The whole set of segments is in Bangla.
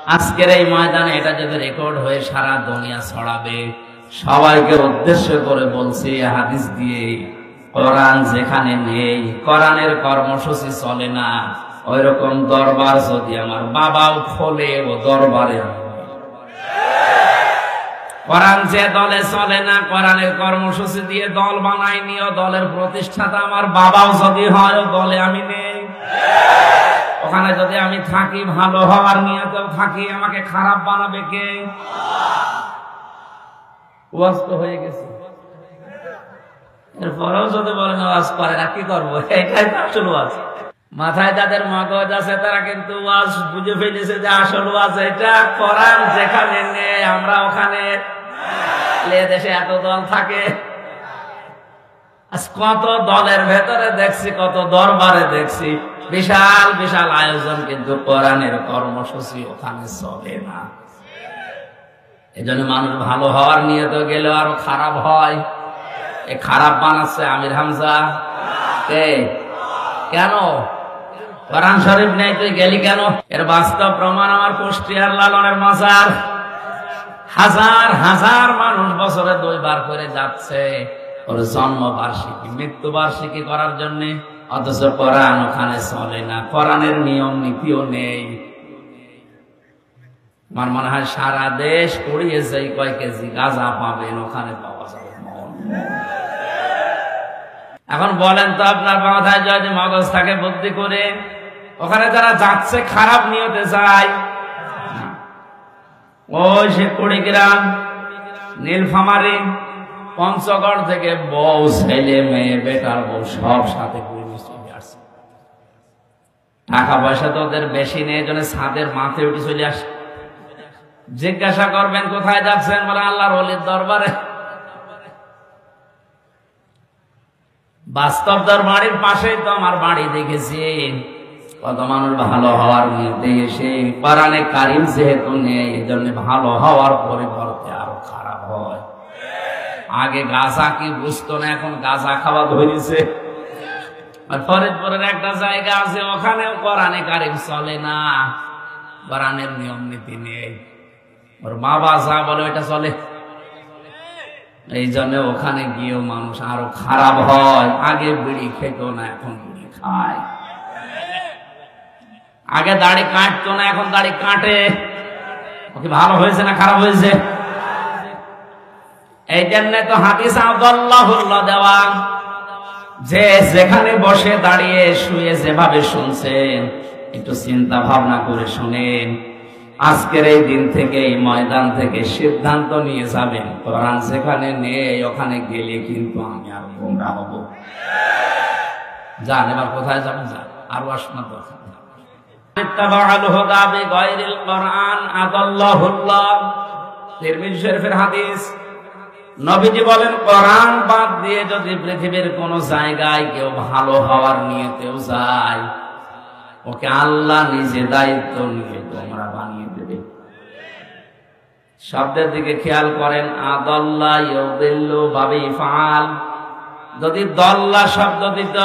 আজকের এই ময়দানে এটা যদি রেকর্ড হয়ে সারা দুনিয়া ছড়াবে, সবাইকে উদ্দেশ্য করে বলছি হাদিস দিয়ে, কোরআন যেখানে নেই, কোরআনের কর্মসূচি চলে না, ওই রকম দরবার যদি আমার বাবাও খোলে, ও দরবারে কোরআন যে দলে চলে না, কোরআনের কর্মসূচি দিয়ে দল বানায়নি, ও দলের প্রতিষ্ঠাতা আমার বাবাও যদি হয়, ও দলে আমি নেই। ওখানে যদি আমি থাকি, ভালো হওয়ার নিয়তেও থাকি, আমাকে খারাপ বানাবে কে? ওয়াজ তো হয়ে গেছে, এরপরেও যদি বলেন ওয়াজ করে না, কি করবো? এটাই আসল ওয়াজ। মাথায় যাদের মগজ আছে তারা কিন্তু ওয়াজ বুঝে ফেলেছে যে আসল ওয়াজ এটা। কোরআন যেখানে নেই, আমরা ওখানে। দেশে এত দল থাকে, কত দলের ভেতরে দেখছি, কত দরবারে দেখছি, বিশাল বিশাল আয়োজন, কিন্তু কোরআনের কর্মসূচি ওখানে চলে না। এই জন্য মানুষ ভালো হওয়ার নিয়ত গেলে আরো খারাপ হয়। এই খারাপ বানাচ্ছে আমির হামজা কে? কেন? কোরআন শরীফ নেই, তুই গেলি কেন? এর বাস্তব প্রমাণ আমার কুষ্টিয়ার লালনের মাজার। হাজার হাজার মানুষ বছরে 2 বার করে যাচ্ছে ওর জন্ম বার্ষিকী, মৃত্যু বার্ষিকী করার জন্য, অথচ কোরআন ওখানে চলে না, কোরআনের নিয়ম নীতিও নেই। আমার মনে হয় সারা দেশ উড়িয়ে যাই কয় কেজি গাঁজা পাবেন, ওখানে পাওয়া যাবে। এখন বলেন তো, আপনার মাথায় যদি মগজ থাকে বুদ্ধি করে, ওখানে যারা যাচ্ছে খারাপ নিয়তে যায়, ওই সে কুড়িগ্রাম, নীলফামারী, পঞ্চগড় থেকে বউ, ছেলে মেয়ে, বেটার বউ সব সাথে করে চলে আসছে। টাকা পয়সা তো ওদের বেশি নেই, জন্য ছাদের মাথে উঠে চলে আসে। জিজ্ঞাসা করবেন কোথায় যাচ্ছেন, বলে আল্লাহর ওলির দরবারে। বাস্তব বাড়ির পাশেই তো আমার বাড়ি, দেখেছি কত মানুষ ভালো হওয়ার নিয়তে এসে, কোরআনে কারিম যেহেতু নেই, এই জন্য ভালো হওয়ার পরিবর্তে আরো খারাপ হয়। আগে গাঁজা কি বুঝতো না, এখন গাঁজা খাওয়া ধরেছে। আর ফরিদপুরের একটা জায়গা আছে, ওখানেও কোরআনে কারিম চলে না, কোরআনের নিয়ম নীতি নেই, ওর বাবা যা বলে ওইটা চলে। এই জন্য ওখানে গিয়েও মানুষ আরো খারাপ হয়। আগে বিড়ি খেত না, এখন বিড়ি খায়। আগে দাড়ি কাটতো না, এখন দাড়ি কাটে। ওকে ভালো হয়েছে না খারাপ হয়েছে? এই জন্য তো হাদিস আদাল্লাহুল্লাহ দেওয়া, যে যেখানে বসে, দাঁড়িয়ে, শুয়ে, যেভাবে শুনছেন, একটু চিন্তা ভাবনা করে শুনেন। আজকের এই দিন থেকে, এই ময়দান থেকে সিদ্ধান্ত নিয়ে যাবেন, কোরআন যেখানে নেই, ওখানে গেলে কিন্তু আমি আর গোমরা হব। যান, এবার কোথায় যাবেন? যান, আরো আসনা দরকার। তিরমিজি শরীফের হাদিস, নবীজি বলেন, কোরআন বাদ দিয়ে যদি পৃথিবীর কোন জায়গায় কেউ ভালো হওয়ার নিয়তেও যায়, ওকে আল্লাহ নিজে দায়িত্ব নিয়ে তোমরা বানিয়ে দেবে। শব্দের দিকে খেয়াল করেন, আদাল্লা ইউদিল্লু বাবে ইফআল। যদি দল্লা শব্দ দিত,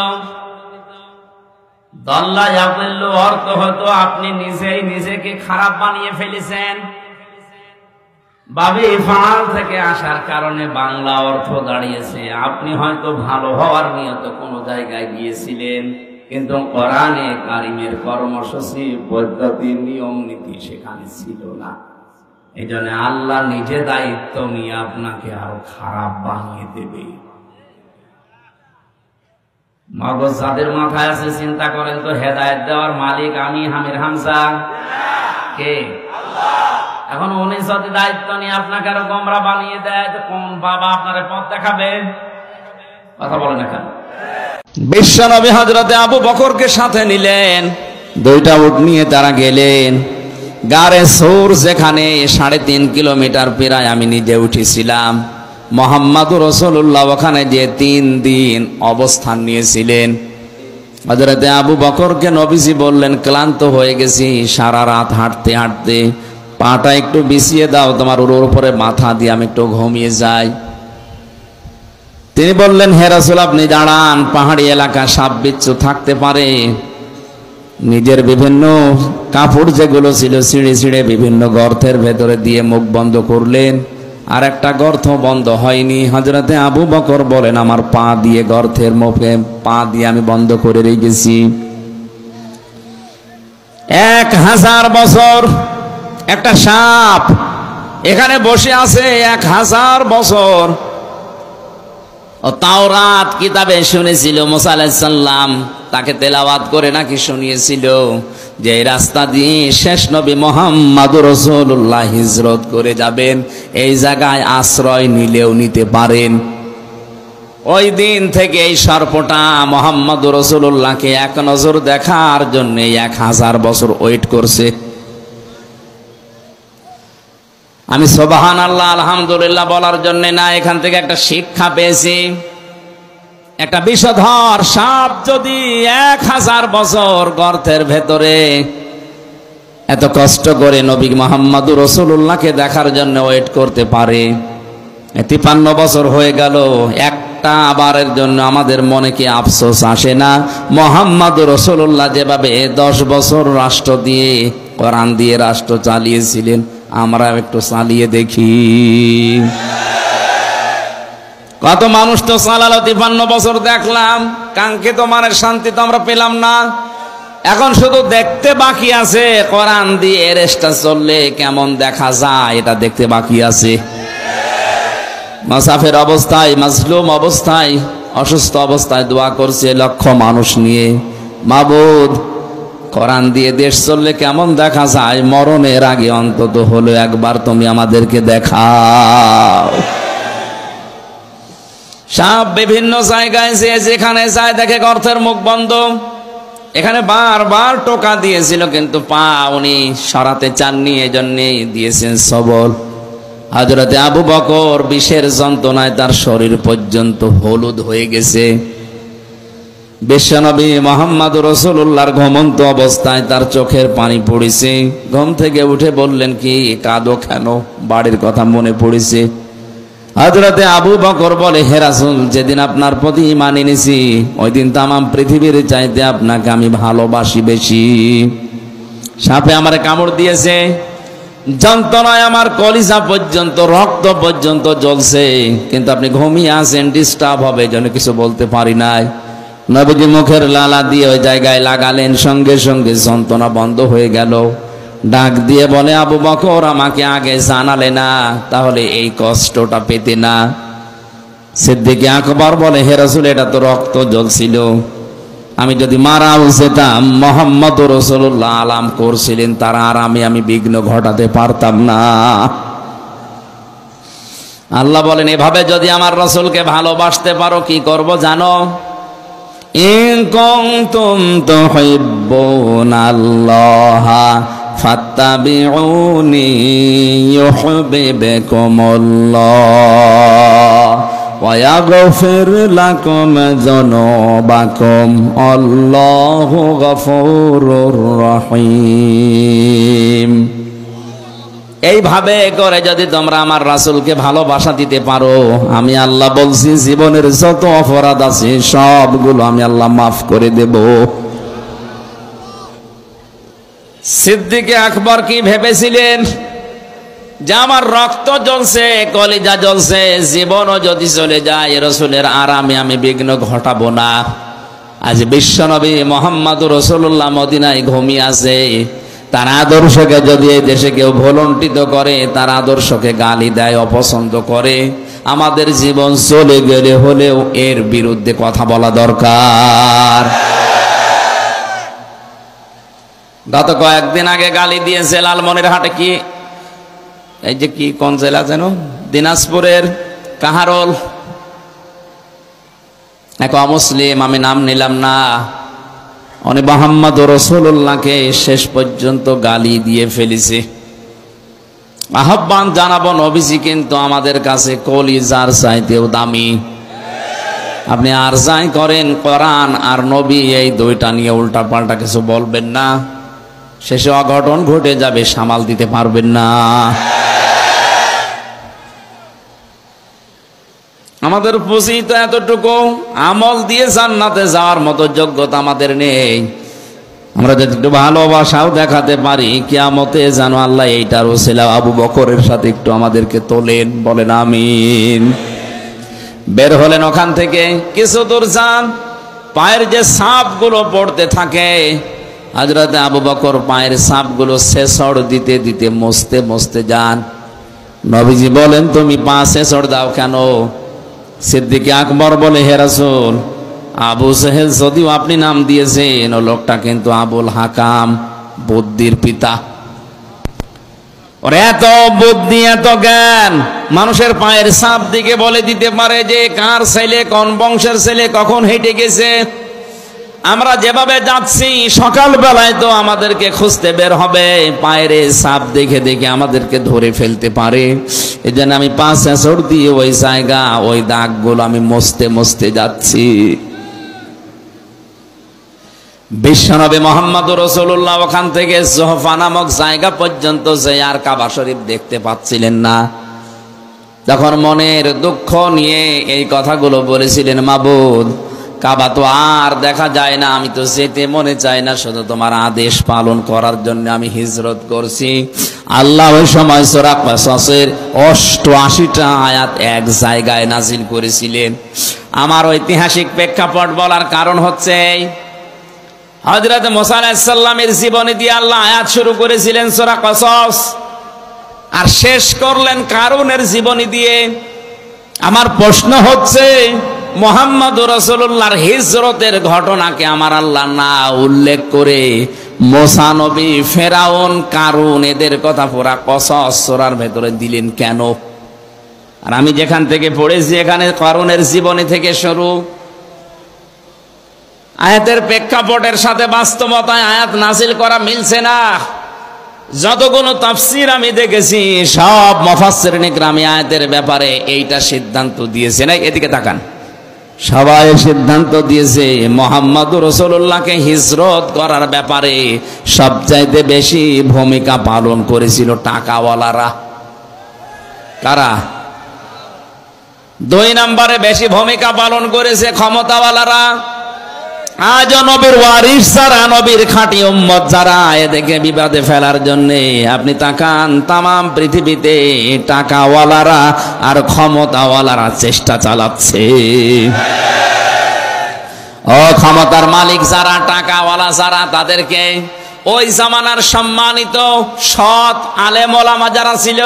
দল্লা ইয়াদিল্লু অর্থ হতো আপনি নিজেই নিজেকে খারাপ বানিয়ে ফেলেছেন। বাবে ইফআল থেকে আসার কারণে বাংলা অর্থ দাঁড়িয়েছে, আপনি হয়তো ভালো হওয়ার নিয়তে কোনো জায়গায় গিয়েছিলেন, কিন্তু কোরআনে কারিমের কর্মসূচি, পদ্ধতি, নিয়ম নীতি সেখানে ছিল না। এই জন্য আল্লাহ নিজে দায়িত্ব নিয়ে আপনাকে আরো খারাপ বানিয়ে দেবে। মগজ যাদের মাথায় আছে, চিন্তা করেন তো, হেদায়েত দেওয়ার মালিক আমি, আমির হামজা কে? এখন উনি যদি দায়িত্ব নিয়ে আপনাকে আরো গোমরা বানিয়ে দেয়, তো কোন বাবা আপনার পথ দেখাবে? কথা বলেন না কেন? বিশ্বনবী হযরতে আবু বকরকে সাথে নিলেন, 2টা উট নিয়ে তারা গেলেন গারে সৌর, যেখানে 3.5 কিলোমিটার প্রায় আমি নিজে উঠেছিলাম। মুহাম্মদুর রাসূলুল্লাহ ওখানে যে 3 দিন অবস্থান নিয়েছিলেন। হযরতে আবু বকরকে নবীজি বললেন, ক্লান্ত হয়ে গেছি, সারা রাত হাঁটতে হাঁটতে, পাটা একটু বিছিয়ে দাও তোমার ওর উপরে মাথা দিয়ে, আমি একটু ঘুমিয়ে যাই। তিনি বললেন, হে রাসূল আপনি দাঁড়ান, পাহাড়ি এলাকা, সাপ বিচ্ছু থাকতে পারে। নিজের বিভিন্ন কাপড় যেগুলো ছিল ছিঁড়ে ছিঁড়ে বিভিন্ন গর্তের ভেতরে দিয়ে মুখ বন্ধ করলেন, আর একটা গর্ত বন্ধ হয়নি। হযরতে আবু বকর বলেন, আমার পা দিয়ে গর্তের মুখে পা দিয়ে আমি বন্ধ করে রেখেছি। 1000 বছর একটা সাপ এখানে বসে আছে, 1000 বছর। ও তাওরাত কিতাবে শুনেছিল মুসা আলাইহিস সালাম তাকে তেলাওয়াত করে নাকি শুনিয়েছিল যে এই রাস্তা দিয়ে শেষ নবী মুহাম্মদুর রাসূলুল্লাহ হিজরত করে যাবেন, এই জায়গায় আশ্রয় নিলেও নিতে পারেন। ওই দিন থেকে এই সর্পটা মুহাম্মদুর রাসূলুল্লাহকে এক নজর দেখার জন্য 1000 বছর ওয়েট করছে। আমি সুবহানাল্লাহ আলহামদুলিল্লাহ বলার জন্য না, এখান থেকে একটা শিক্ষা পেয়েছি। একটা বিষধর সাপ যদি 1000 বছর গর্তের ভেতরে এত কষ্ট করে নবী মুহাম্মদুর রাসূলুল্লাহকে দেখার জন্য ওয়েট করতে পারে, 53 বছর হয়ে গেল, একটা বারের জন্য আমাদের মনে কি আফসোস আসে না? মুহাম্মদুর রাসূলুল্লাহ যেভাবে 10 বছর রাষ্ট্র দিয়ে কোরআন দিয়ে রাষ্ট্র চালিয়েছিলেন, আমরা একটু চালিয়ে দেখি। কত মানুষ তো চালালো, 53 বছর দেখলাম, কাঙ্ক্ষিত মানের শান্তি তো আমরা পেলাম না। এখন শুধু দেখতে বাকি আছে, কোরআন দিয়ে রেস্টা চললে কেমন দেখা যায় এটা দেখতে বাকি আছে। মুসাফির অবস্থায়, মাজলুম অবস্থায়, অসুস্থ অবস্থায় দোয়া করছে লক্ষ মানুষ নিয়ে, মাবুদ কোরআন দিয়ে দেশ চললে কেমন দেখা যায়, মরণের আগে অন্তত হলো একবার তুমি আমাদেরকে দেখাও। সাপ বিভিন্ন জায়গায় যেখানে যায় দেখে গর্তের মুখ বন্ধ। এখানে বারবার টোকা দিয়েছিল কিন্তু পা উনি সরাতে চাননি, এজন্যে দিয়েছেন সবল। হযরতে আবু বকর বিষের যন্ত্রণায় তার শরীর পর্যন্ত হলুদ হয়ে গেছে। বিশ্বনবী মুহাম্মদুর রাসূলুল্লাহর ঘুমন্ত অবস্থায় তার চোখের পানি পড়েছে। ঘুম থেকে উঠে বললেন, কি কাঁদো কেন? বাড়ির কথা মনে পড়েছে। হযরতে আবু বকর বলে, হে রাসূল, যেদিন আপনার প্রতি ঈমান এনেছি ওই দিন তামাম পৃথিবীর চাইতে আপনাকে আমি ভালোবাসি বেশি। সাপে আমারে কামড় দিয়েছে, যন্ত্রণায় আমার কলিজা পর্যন্ত রক্ত পর্যন্ত জ্বলছে, কিন্তু আপনি ঘুমিয়ে আছেন, ডিস্টার্ব হবে জন্য কিছু বলতে পারি নাই। নবীজি মুখের লালা দিয়ে ওই জায়গায় লাগালেন, সঙ্গে সঙ্গে যন্ত্রণা বন্ধ হয়ে গেল। ডাক দিয়ে বলে, আবু বকর আমাকে আগে জানালে না, তাহলে এই কষ্টটা পেতে না। সিদ্দিক আকবর বলে, হে রাসূল, এটা তো রক্ত জ্বলছিল, আমি যদি মারাও যেতাম মুহাম্মদুর রাসূলুল্লাহ আলাম করছিলেন তার আরামে আমি বিঘ্ন ঘটাতে পারতাম না। আল্লাহ বলেন, এভাবে যদি আমার রাসূলকে ভালোবাসতে পারো কি করব জানো? ইন কুনতুম তুহিব্বুনাল্লাহা ফাত্তাবিউনি ইউহিব্বুকুমুল্লাহ ওয়া ইয়াগফির লাকুম যুনুবাকুম আল্লাহু গফুরুর রহিম। এইভাবে করে যদি তোমরা আমার রাসূলকে ভালোবাসা দিতে পারো, আমি আল্লাহ বলছি জীবনের যত অপরাধ আছে সবগুলো আমি আল্লাহ মাফ করে দেব। সিদ্দিক আকবর কি ভেবেছিলেন যে আমার রক্ত জ্বলছে, কলিজা জ্বলছে, জীবনও যদি চলে যায় রাসূলের আরামে আমি বিঘ্ন ঘটাবো না। আজ বিশ্বনবী মুহাম্মদুর রাসূলুল্লাহ মদিনায় ঘুমিয়ে আছে, তার আদর্শকে যদি এই দেশে কেউ ভুলণ্ঠিত করে, তার আদর্শকে গালি দেয়, অপছন্দ করে, আমাদের জীবন চলে গেলে হলেও এর বিরুদ্ধে কথা বলা দরকার। গত কয়েকদিন আগে গালি দিয়েছে লালমনিরহাটে, কি এই যে কি কোন জেলা যেন, দিনাজপুরের কাহারোল এক অমুসলিম, আমি নাম নিলাম না, উনি মুহাম্মদুর রাসূলুল্লাহকে শেষ পর্যন্ত গালি দিয়ে ফেলেছে। আহ্বান জানাবো, নবীজি কিন্তু আমাদের কাছে কলিজার চাইতেও দামি। আপনি আর যাই করেন, কোরআন আর নবী এই দুইটা নিয়ে উল্টা পাল্টা কিছু বলবেন না, শেষে অঘটন ঘটে যাবে, সামাল দিতে পারবেন না। আমাদের পুঁজি তো এতটুকু, আমল দিয়ে জান্নাতে যাওয়ার মতো যোগ্যতা আমাদের নেই। আমরা যদি একটু ভালোবাসাও দেখাতে পারি, কিয়ামতে যেন আল্লাহ এইটার ওসিলা আবু বকরের সাথে একটু আমাদেরকে তোলেন, বলেন আমিন। বের হলেন ওখান থেকে, কিছু দূর যান, পায়ের যে সাপগুলো পড়তে থাকে, হযরত আবু বকর পায়ের সাপগুলো ছেঁচড় দিতে দিতে মুছতে মুছতে যান। নবীজি বলেন, তুমি পা ছেঁচড় দাও কেন? সিদ্দিক আকবর বলে, হে রাসূল, আবু সেহেল যদিও আপনি নাম দিয়েছেন, ও লোকটা কিন্তু আবুল হাকাম, বুদ্ধির পিতা। ওর এত বুদ্ধি, এত জ্ঞান, মানুষের পায়ের ছাপ দিকে বলে দিতে পারে যে কার ছেলে, কোন বংশের ছেলে, কখন হেঁটে গেছে। আমরা যেভাবে যাচ্ছি, সকাল বেলায় তো আমাদেরকে খুঁজতে বের হবে, পায়ের ছাপ দেখে দেখে আমাদেরকে ধরে ফেলতে পারে। এই জন্য আমি পা ছেঁচড় দিয়ে ওই জায়গা, ওই দাগগুলো আমি মুছতে মুছতে যাচ্ছি। বিশ্বনবী মুহাম্মদুর রাসূলুল্লাহ ওখান থেকে জোহফা নামক জায়গা পর্যন্ত যে আর কাবা শরীফ দেখতে পাচ্ছিলেন না। তখন মনের দুঃখ নিয়ে এই কথাগুলো বলেছিলেন, মাবুদ, কাবা তো আর দেখা যায় না, আমি তো যেতে মনে চাই না, শুধু তোমার আদেশ পালন করার জন্য আমি হিজরত করছি। আল্লাহ ওই সময় সূরা কাসাসের 88টা আয়াত এক জায়গায় নাজিল করেছিলেন। আমার ঐতিহাসিক প্রেক্ষাপট বলার কারণ হচ্ছে, হযরত মুসা আলাইহিস সালামের জীবনী দিয়ে আল্লাহ আয়াত শুরু করেছিলেন সূরা কাসাস, আর শেষ করলেন কারুনের জীবনী দিয়ে। আমার প্রশ্ন হচ্ছে, মুহাম্মদুর রাসূলুল্লাহর হিজরতের ঘটনাকে আমার আল্লাহ না উল্লেখ করে মুসা নবী, ফেরাউন, কারুন এদের কথা পুরা কাসাস সূরার ভেতরে দিলেন কেন? আর আমি যেখান থেকে পড়েছি, এখানে কারুনের জীবনী থেকে শুরু। আয়াতের প্রেক্ষাপটের সাথে বাস্তবতায় আয়াত নাজিল করা মিলছে না। যতগুলো তাফসীর আমি দেখেছি, সব মুফাসসিরিন ইকরাম আয়াতের ব্যাপারে এইটা সিদ্ধান্ত দিয়েছে, না এদিকে তাকান, সবাই সিদ্ধান্ত দিয়েছে মুহাম্মদুর রাসূলুল্লাহকে হিজরত করার ব্যাপারে সবচাইতে বেশি ভূমিকা পালন করেছিল টাকাওয়ালারা। কারা? 2 নম্বরে বেশি ভূমিকা পালন করেছে ক্ষমতাওয়ালারা। আজ নবীর ওয়ারিস যারা, নবীর খাঁটি উম্মত যারা, এদেরকে বিবাদে ফেলার জন্য আপনি তাকান, তামাম পৃথিবীতে টাকাওয়ালারা আর ক্ষমতাওয়ালারা চেষ্টা চালাচ্ছে। ও ক্ষমতার মালিক যারা, টাকাওয়ালা যারা, তাদেরকে ওই জামানার সম্মানিত সৎ আলেম ওলামা যারা ছিল,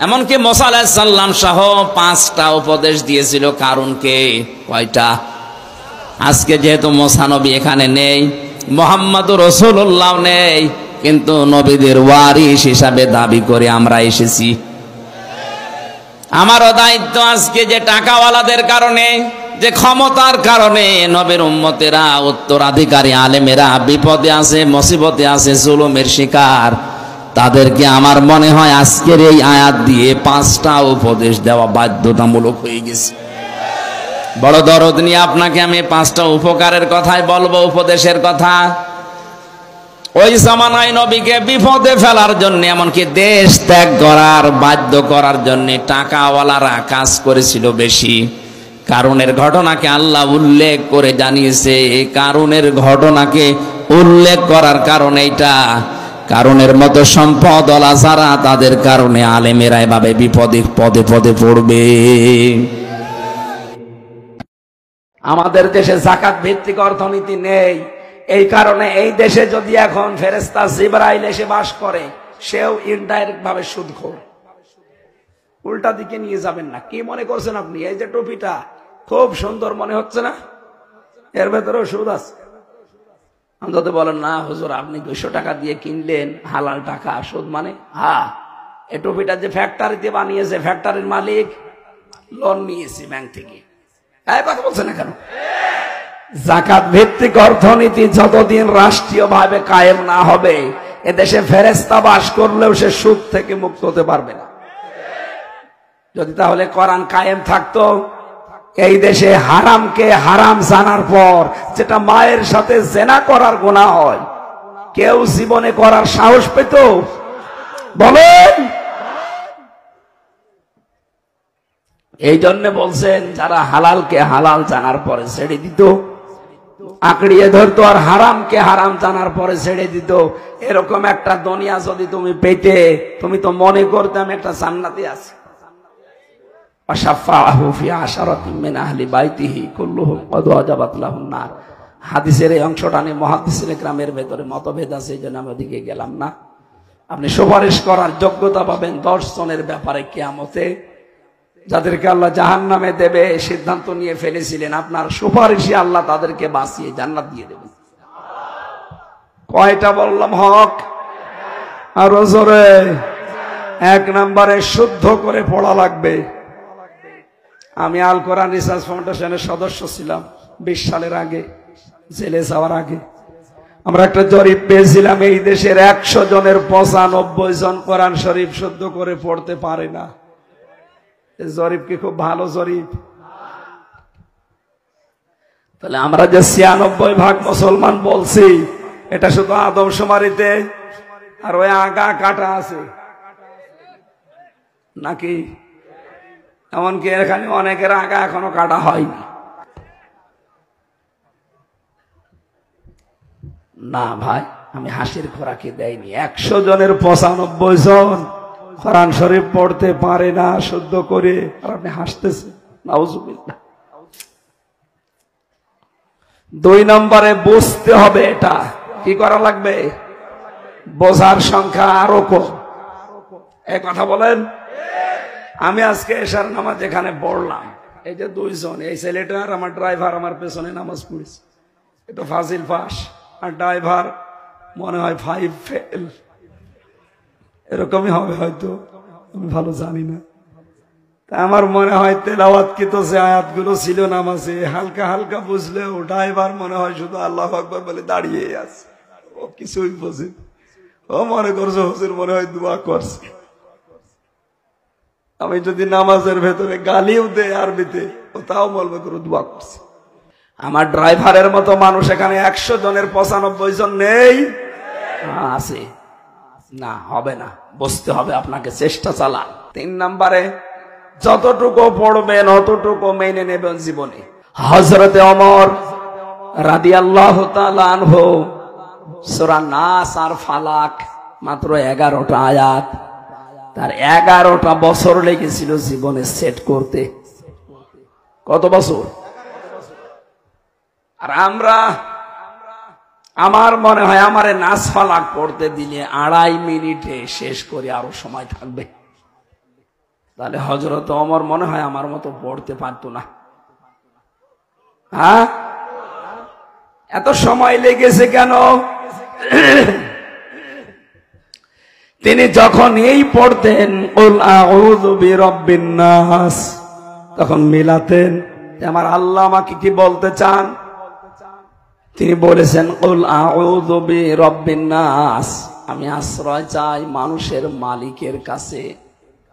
এমনকি মুসা আলাইহিস সালাম সহ 5টা উপদেশ দিয়েছিল কারুনকে। কয়টা? আজকে যেহেতু মুসা নবী এখানে নেই, মুহাম্মদুর রাসূলুল্লাহ নেই, কিন্তু নবীদের ওয়ারিস হিসাবে দাবি করে আমরা এসেছি। আমারও দায়িত্ব আজকে, যে টাকাওয়ালাদের কারণে, যে ক্ষমতার কারণে নবীর উম্মতেরা, উত্তরাধিকারী আলেমেরা বিপদে আছে, মুসিবতে আছে, জুলুমের শিকার, তাদেরকে আমার মনে হয় আজকের এই আয়াত দিয়ে 5টা উপদেশ দেওয়া বাধ্যতামূলক হয়ে গেছে। বড় দরদ নিয়ে আপনাকে আমি 5টা উপকারের কথাই বলবো, উপদেশের কথা। ওই জামানায় নবীকে বিপদে ফেলার জন্য, এমনকি দেশ ত্যাগ করার বাধ্য করার জন্য টাকাওয়ালারা কাজ করেছিল বেশি। কারুনের ঘটনাকে আল্লাহ উল্লেখ করে জানিয়েছে। কারুনের ঘটনাকে উল্লেখ করার কারণ এইটা, কারুনের মতো সম্পদওয়ালা যারা, তাদের কারণে আলেমেরা এভাবে বিপদে পদে পদে পড়বে। আমাদের দেশে যাকাত ভিত্তিক অর্থনীতি নেই, এই কারণে এই দেশে যদি এখন ফেরেশতা জিবরাইল এসে বাস করে, সেও ইনডাইরেক্ট ভাবে সুদখোর। উল্টা দিকে নিয়ে যাবেন না। কি মনে করছেন আপনি? এই যে টুপিটা খুব সুন্দর মনে হচ্ছে না, এর ভেতরেও সুদ আছে। যদি বলেন না হুজুর, আপনি 200 টাকা দিয়ে কিনলেন, হালাল টাকা, সুদ মানে? হ্যাঁ, এই টুপিটা যে ফ্যাক্টরিতে বানিয়েছে, ফ্যাক্টরির মালিক লোন নিয়েছে ব্যাংক থেকে। কথা বলছে না কেন? যাকাত ভিত্তিক অর্থনীতি যতদিন রাষ্ট্রীয় ভাবে কায়েম না হবে, এদেশে ফেরেশতা বাস করলেও সে সুদ থেকে মুক্ত হতে পারবে না। যদি তাহলে কোরআন কায়েম থাকতো, এই দেশে হারামকে হারাম জানার পর, যেটা মায়ের সাথে জেনা করার গুনাহ হয়, কেউ জীবনে করার সাহস পেত? বলেন। এই জন্য বলছেন, যারা হালালকে হালাল জানার পরে ছেড়ে দিত, আঁকড়িয়ে ধরতো আর হারামকে হারাম জানার পরে ছেড়ে দিত। এরকম একটা দুনিয়া যদি তুমি পেতে, তুমি তো মনে করতাম একটা জান্নাতে আছে। হাদিসের এই অংশটা নিয়ে মুহাদ্দিসিনে কেরামের ভেতরে মতভেদ আছে, এই জন্য আমি ওদিকে গেলাম না। আপনি সুপারিশ করার যোগ্যতা পাবেন 10 জনের ব্যাপারে কিয়ামতে, যাদেরকে আল্লাহ জাহান্নামে দেবে সিদ্ধান্ত নিয়ে ফেলেছিলেন। আপনার সুপারিশে আল্লাহ তাদেরকে বাঁচিয়ে জান্নাত দিয়ে দেবেন। কয়টা বললাম হক? আরো জোরে। 1 নম্বরে শুদ্ধ করে পড়া লাগবে। আমি আল কোরআন রিসার্চ ফাউন্ডেশনের সদস্য ছিলাম 20 সালের আগে, জেলে যাওয়ার আগে। আমরা একটা জরিপ পেয়েছিলাম, এই দেশের 100 জনের 95 জন কোরআন শরীফ শুদ্ধ করে পড়তে পারে না। জরিপ কি খুব ভালো জরিপ? তাহলে আমরা যে 96% মুসলমান বলছি, এটা শুধু আদমশুমারিতে, আর ওই আগা কাটা আছে নাকি? এমনকি এখানে অনেকের আগা এখনো কাটা হয়নি। না ভাই, আমি হাসির খোরাকি দেয়নি। 100 জনের 95 জন কোরআন শরীফ পড়তে পারে না শুদ্ধ করে, আর আপনি হাসতেছেন। নাউজুবিল্লাহ। 2 নম্বরে বুঝতে হবে। এটা কি করা লাগবে? বোঝার সংখ্যা আরো কম। এই কথা বলেন। আমি আজকে এশার নামাজ এখানে পড়লাম, এই যে 2 জন, এই ছেলেটা আর আমার ড্রাইভার আমার পেছনে নামাজ পড়েছে। এটা ফাজিল পাস, আর ড্রাইভার মনে হয় 5 ফেল, এরকমই হবে হয়তো, আমি ভালো জানি না। তা আমার মনে হয় তেলাওয়াত কি তো যে আয়াতগুলো ছিল নামাজে হালকা হালকা বুঝলেও ড্রাইভার মনে হয় শুধু আল্লাহু আকবার বলে দাঁড়িয়ে আছে, ও কিছুই বোঝে। ও মনে করছে হুজুর মনে হয় দোয়া করছে। আমি যদি নামাজের ভেতরে গালিও দেয় আরবিতে, ও তাও বলবে করে দোয়া করছে। আমার ড্রাইভারের মতো মানুষ এখানে 100 জনের 95 জন নেই? আছে না, হবে না, বুঝতে হবে আপনাকে, চেষ্টা চালান। 3 নম্বরে যতটুকু পড়বেন অতটুকু মেনে নেবেন জীবনে। হযরতে ওমর রাদিয়াল্লাহু তাআলা আনহু সূরা নাস আর ফালাক মাত্র 11টা আয়াত, তার 11টা বছর লেগেছিল জীবনে সেট করতে। কত বছর? আর আমরা, আমার মনে হয় আমারে নাস ফালাক পড়তে দিলে 2.5 মিনিটে শেষ করে আরো সময় থাকবে। তাহলে হযরত ওমর মনে হয় আমার মতো পড়তে পারতো না। হ্যাঁ, এত সময় লেগেছে কেন? তিনি যখন এই পড়তেন কুল আউযু বিরাব্বিন নাস, তখন মিলাতেন আমার আল্লাহ আমাকে কি বলতে চান। তিনি বলেছেন কুল আউযু বিরাব্বিন নাস, আমি আশ্রয় চাই মানুষের মালিকের কাছে,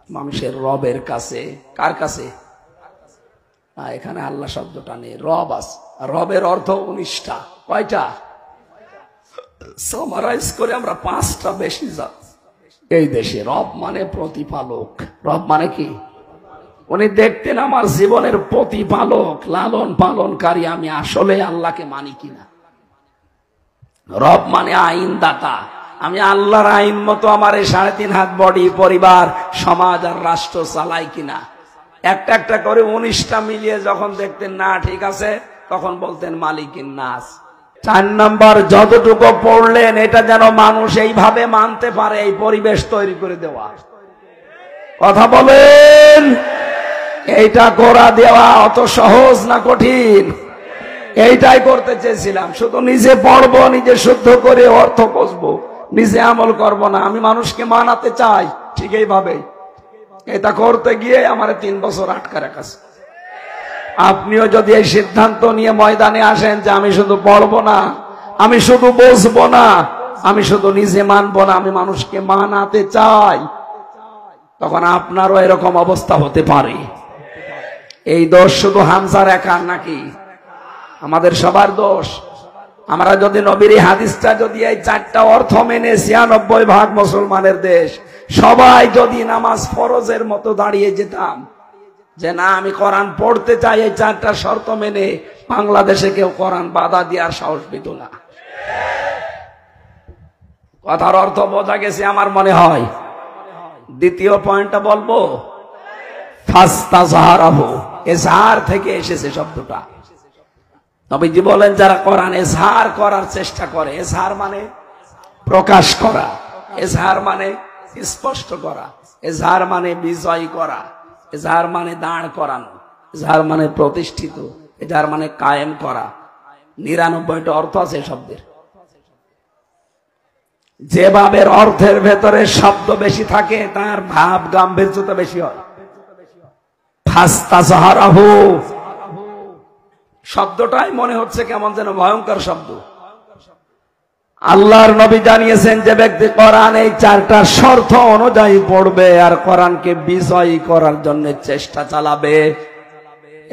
মানুষের রবের কাছে। কার কাছে? এখানে আল্লাহ শব্দটা নেই, রব আছে। রবের অর্থ 19টা। কয়টা? সামারাইজ করে আমরা 5টা বেশি জানি এই দেশে। রব মানে প্রতিপালক। রব মানে কি? উনি দেখতেন আমার জীবনের প্রতিপালক, লালন পালনকারী, আমি আসলে আল্লাহকে মানি কিনা। রব মানে আইনদাতা, আমি আল্লাহর আইন মতো আমার এই 3.5 হাত বডি, পরিবার, সমাজ আর রাষ্ট্র চালাই কিনা। একটা একটা করে 19টা মিলিয়ে যখন দেখতেন না ঠিক আছে, তখন বলতেন মালিকিন নাস। 4 নম্বর, যতটুকু পড়লেন এটা যেন মানুষ এইভাবে মানতে পারে, এই পরিবেশ তৈরি করে দেওয়া। কথা বলেন, এইটা করা দেওয়া অত সহজ না কঠিন? এইটাই করতে চেয়েছিলাম। শুধু নিজে পড়বো, নিজে শুদ্ধ করে অর্থ বুঝবো, নিজে আমল করব না, আমি মানুষকে মানাতে চাই। ঠিক এইভাবে এটা করতে গিয়ে আমার 3 বছর আটকা রাখাছে। আপনিও যদি এই সিদ্ধান্ত নিয়ে ময়দানে আসেন যে আমি শুধু পড়বো না, আমি শুধু বুঝবো না, আমি শুধু নিজে মানবো না, আমি মানুষকে মানাতে চাই, তখন আপনারও এরকম অবস্থা হতে পারে। এই দোষ শুধু হামজার একার নাকি? আমাদের সবার দোষ। আমরা যদি নবীর এই হাদিসটা যদি এই 4টা অর্থ মেনে 96% মুসলমানের দেশ, সবাই যদি নামাজ ফরজের মতো দাঁড়িয়ে যেতাম, যে না আমি কোরআন পড়তে চাই, এই 4টা শর্ত মেনে বাংলাদেশে কেউ কোরআন বাধা দেওয়ার সাহস পেত না। কথার অর্থ বোঝা গেছে আমার মনে হয়। দ্বিতীয় পয়েন্টটা বলবো, ফাস্তাজহারাহু, এজহার থেকে এসেছে শব্দটা। নবীজি বলেন যারা কোরআন এজহার করার চেষ্টা করে, এজহার মানে প্রকাশ করা, এজহার মানে স্পষ্ট করা, এজহার মানে বিজয় করা, এজহার মানে দাঁড় করানো, এজহার মানে প্রতিষ্ঠিত, এজহার মানে কায়েম করা। 99টা অর্থ আছে শব্দের। যে ভাবের অর্থের ভেতরে শব্দ বেশি থাকে তার ভাব গাম্ভীর্যতা বেশি হয়। ফাস্তাজহারাহু শব্দটাই মনে হচ্ছে কেমন যেন ভয়ঙ্কর শব্দ। আল্লাহর নবী জানিয়েছেন যে ব্যক্তি কোরআন এই 4টা শর্ত অনুযায়ী পড়বে আর কোরআনকে বিজয়ী করার জন্য চেষ্টা চালাবে,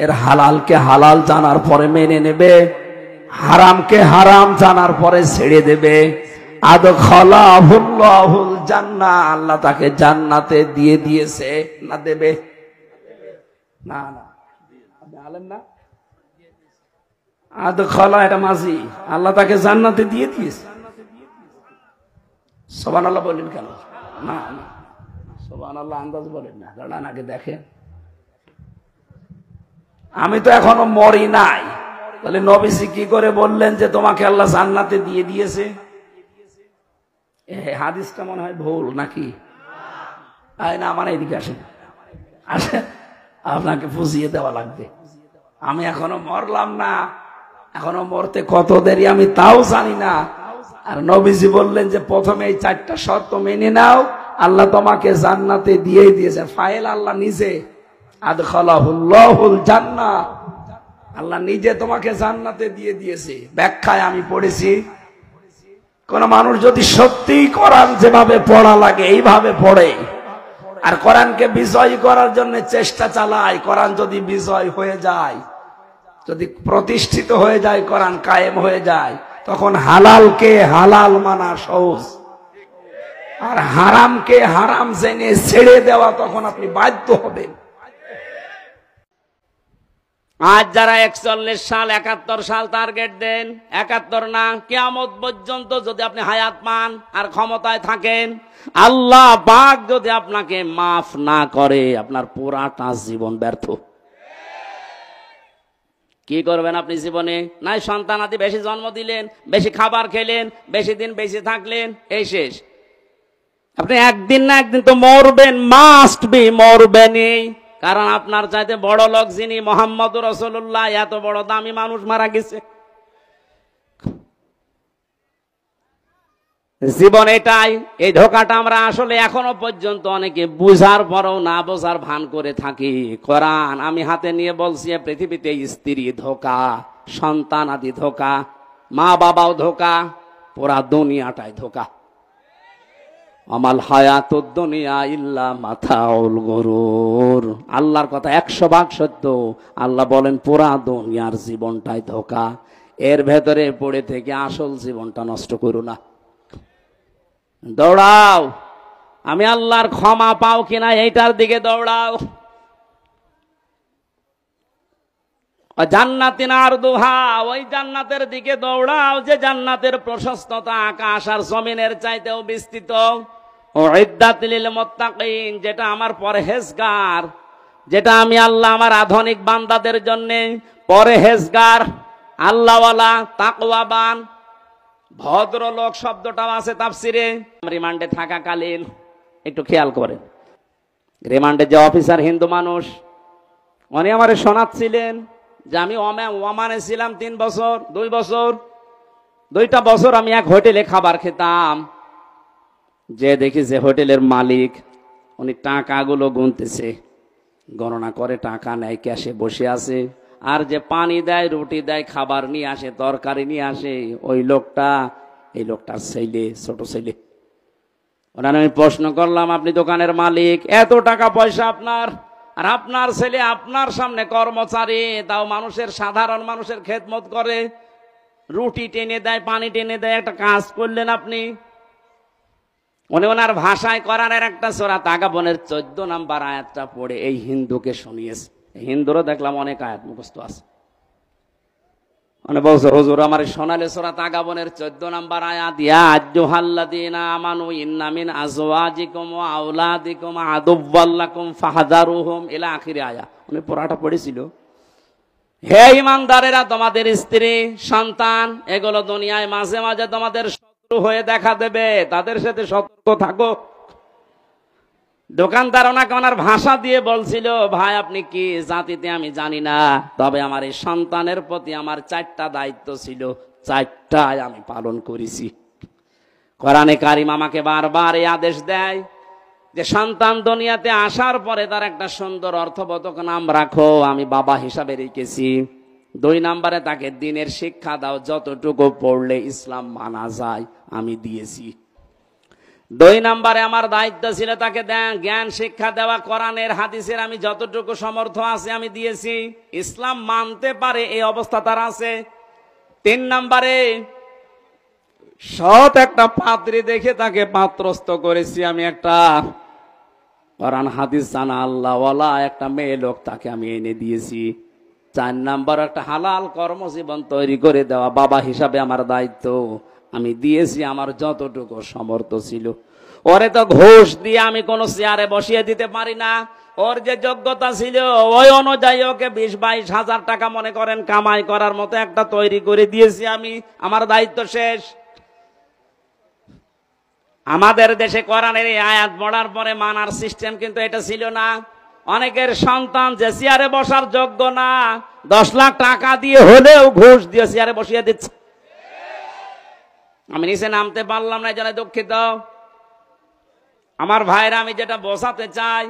এর হালালকে হালাল জানার পরে মেনে নেবে, হারামকে হারাম জানার পরে ছেড়ে দেবে, আদখালাহুল্লাহুল জান্নাহ, আল্লাহ তাকে জান্নাতে দিয়ে দিয়েছে না দেবে না, না আপনি আলেম না, আদখালা এটা মাঝি, আল্লাহ তাকে জান্নাতে দিয়ে দিয়েছে। সুবহানাল্লাহ বলেন কেন? না না সুবহানাল্লাহ আন্দাজ বলেন না, দাঁড়ান আগে দেখেন। আমি তো এখনো মরি নাই, তাহলে নবীজি কি করে বললেন যে তোমাকে আল্লাহ জান্নাতে দিয়ে দিয়েছে? হাদিসটা মনে হয় ভুল নাকি? না আমার এদিকে আসেন, আসেন, আপনাকে বুঝিয়ে দেওয়া লাগবে। আমি এখনো মরলাম না, এখনো মরতে কত দেরি আমি তাও জানি না। আর নবীজি বললেন যে প্রথমে এই 4টা শর্ত মেনে নাও, আল্লাহ তোমাকে জান্নাতে দিয়ে দিয়েছে। ফাইল আল্লাহ নিজে, আদখালাহুল্লাহুল জান্নাহ, আল্লাহ নিজে তোমাকে জান্নাতে দিয়ে দিয়েছে। ব্যাখ্যায় আমি পড়েছি, কোন মানুষ যদি সত্যিই কোরআন যেভাবে পড়া লাগে এইভাবে পড়ে আর কোরআনকে বিজয় করার জন্য চেষ্টা চালায়, কোরআন যদি বিজয় হয়ে যায়, যদি প্রতিষ্ঠিত হয়ে যায়, কোরআন কায়েম হয়ে যায়, তখন হালালকে হালাল মানা সহজ, আর হারামকে হারাম জেনে ছেড়ে দেওয়া তখন আপনি বাধ্য হবেন। আজ যারা 41 সাল 71 সাল টার্গেট দেন, 71 না কিয়ামত পর্যন্ত যদি আপনি হায়াত পান আর ক্ষমতায় থাকেন, আল্লাহ পাক যদি আপনাকে মাফ না করে, আপনার পুরাটা জীবন ব্যর্থ। কি করবেন আপনি জীবনে? নাই সন্তানাদি বেশি জন্ম দিলেন, বেশি খাবার খেলেন, বেশি দিন বেশি থাকলেন, এই শেষ। আপনি একদিন না একদিন তো মরবেন, মাস্ট বি, মরবেনই। কারণ আপনার চাইতে বড় লোক যিনি, মুহাম্মদুর রাসূলুল্লাহ, এত বড় দামি মানুষ মারা গেছে। জীবন এটাই। এই ধোকাটা আমরা আসলে এখনো পর্যন্ত অনেকে বুঝার পরেও না বোঝার ভান করে থাকি। কোরআন আমি হাতে নিয়ে বলছি, পৃথিবীতে স্ত্রী ধোকা, সন্তান আদি ধোকা, মা বাবাও ধোকা, পুরা দুনিয়াটাই ধোকা। আমাল হায়াতুদ দুনিয়া ইল্লা মাতাউল গুরুর। আল্লাহর কথা 100% সত্য। আল্লাহ বলেন পুরা দুনিয়ার জীবনটাই ধোকা, এর ভেতরে পড়ে থেকে আসল জীবনটা নষ্ট করো না। দৌড়াও, আমি আল্লাহর ক্ষমা পাও কিনা এইটার দিকে দৌড়াও। জান্নাতিন আরদুহা, ওই জান্নাতের দিকে দৌড়াও যে জান্নাতের প্রশস্ততা আকাশ আর জমিনের চাইতেও বিস্তৃত। উইদ্দাত লিল মুত্তাকিন, যেটা আমার পরহেজগার, যেটা আমি আল্লাহ আমার আধুনিক বান্দাদের জন্য পরহেজগার, আল্লাহওয়ালা, তাকওয়াবান, ভদ্রলোক শব্দটাও আছে তাফসিরে। রিমান্ডে থাকাকালীন একটু খেয়াল করেন, রিমান্ডে যে অফিসার হিন্দু মানুষ, উনি আমারে শোনাচ্ছিলেন যে আমি ওমানে ছিলাম 3 বছর, 2 বছর, 2টা বছর আমি এক হোটেলে খাবার খেতাম। যে দেখি যে হোটেলের মালিক উনি টাকাগুলো গুনতেছে, গণনা করে টাকা নেয়, ক্যাশে বসে আছে। আর যে পানি দেয়, রুটি দেয়, খাবার নিয়ে আসে, তরকারি নিয়ে আসে, ওই লোকটা, এই লোকটার ছেলে, ছোট ছেলে। ওনার আমি প্রশ্ন করলাম, আপনি দোকানের মালিক, এত টাকা পয়সা আপনার, আর আপনার ছেলে আপনার সামনে কর্মচারী, তাও মানুষের, সাধারণ মানুষের খেদমত করে, রুটি টেনে দেয়, পানি টেনে দেয়, একটা কাজ করলেন আপনি? উনি ওনার ভাষায় কোরআনের একটা সূরা তাগাবনের 14 নম্বর আয়াতটা পড়ে এই হিন্দুকে শুনিয়েছে। হিন্দুরও দেখলাম অনেক আয়াত মুখস্থ আছে। মানে বলছে হুজুর আমার সোনালী সূরা তাগাবনের 14 নম্বর আয়াত, ইয়া আইয়ুহাল্লাযীনা আমানু ইন্না মিন আজওয়াজিকুম ওয়া আওলাদিকুম আদুওয়াল লাকুম ফাহযারুহুম ইলা আখির আয়াত। উনি পুরাটা পড়েছিল। হে ঈমানদারেরা, তোমাদের স্ত্রী সন্তান এগুলো দুনিয়ায় মাঝে মাঝে তোমাদের শত্রু হয়ে দেখা দেবে, তাদের সাথে সতর্ক থাকো। দোকানদার ওনাকে ওনার ভাষা দিয়ে বলছিল, ভাই আপনি কি জাতিতে আমি জানি না, তবে আমার এই সন্তানের প্রতি আমার 4টা দায়িত্ব ছিল, 4টাই আমি পালন করেছি। কোরআনে কারিম আমাকে বারবার এই আদেশ দেয় যে সন্তান দুনিয়াতে আসার পরে তার একটা সুন্দর অর্থবোধক নাম রাখো, আমি বাবা হিসাবে রেখেছি। 2 নম্বরে তাকে দ্বীনের শিক্ষা দাও, যতটুকু পড়লে ইসলাম মানা যায় আমি দিয়েছি। 2 নম্বরে আমার দায়িত্ব ছিল তাকে জ্ঞান শিক্ষা দেওয়া, কোরআনের হাদিসের আমি যতটুকু সমর্থ আছে আমি দিয়েছি। ইসলাম মানতে পারে এই অবস্থা তার আছে। 3 নম্বরে সৎ একটা পাত্রী দেখে তাকে পাত্রস্থ করেছি আমি, একটা কোরআন হাদিস জানা আল্লাহওয়ালা একটা মেয়ে লোক তাকে আমি এনে দিয়েছি। 4 নম্বর একটা হালাল কর্মজীবন তৈরি করে দেওয়া বাবা হিসাবে আমার দায়িত্ব আমি দিয়েছি, আমার যতটুকু সমর্থ ছিল। ওরে তো ঘুষ দিয়ে আমি কোনো চেয়ারে বসিয়ে দিতে পারি না, ওর যে যোগ্যতা ছিল ওই অনুযায়ী ওকে 20-22 হাজার টাকা মনে করেন কামাই করার মতো একটা তৈরি করে দিয়েছি আমি, আমার দায়িত্ব শেষ। আমাদের দেশে কোরআনের এই আয়াত পড়ার পরে মানার সিস্টেম কিন্তু এটা ছিল না। অনেকের সন্তান যে চেয়ারে বসার যোগ্য না, 10 লাখ টাকা দিয়ে হলেও ঘুষ দিয়ে চেয়ারে বসিয়ে দিচ্ছে। আমি নিচে নামতে পারলাম না, এই জন্য দুঃখিত। আমার ভাইরা, আমি যেটা বোঝাতে চাই,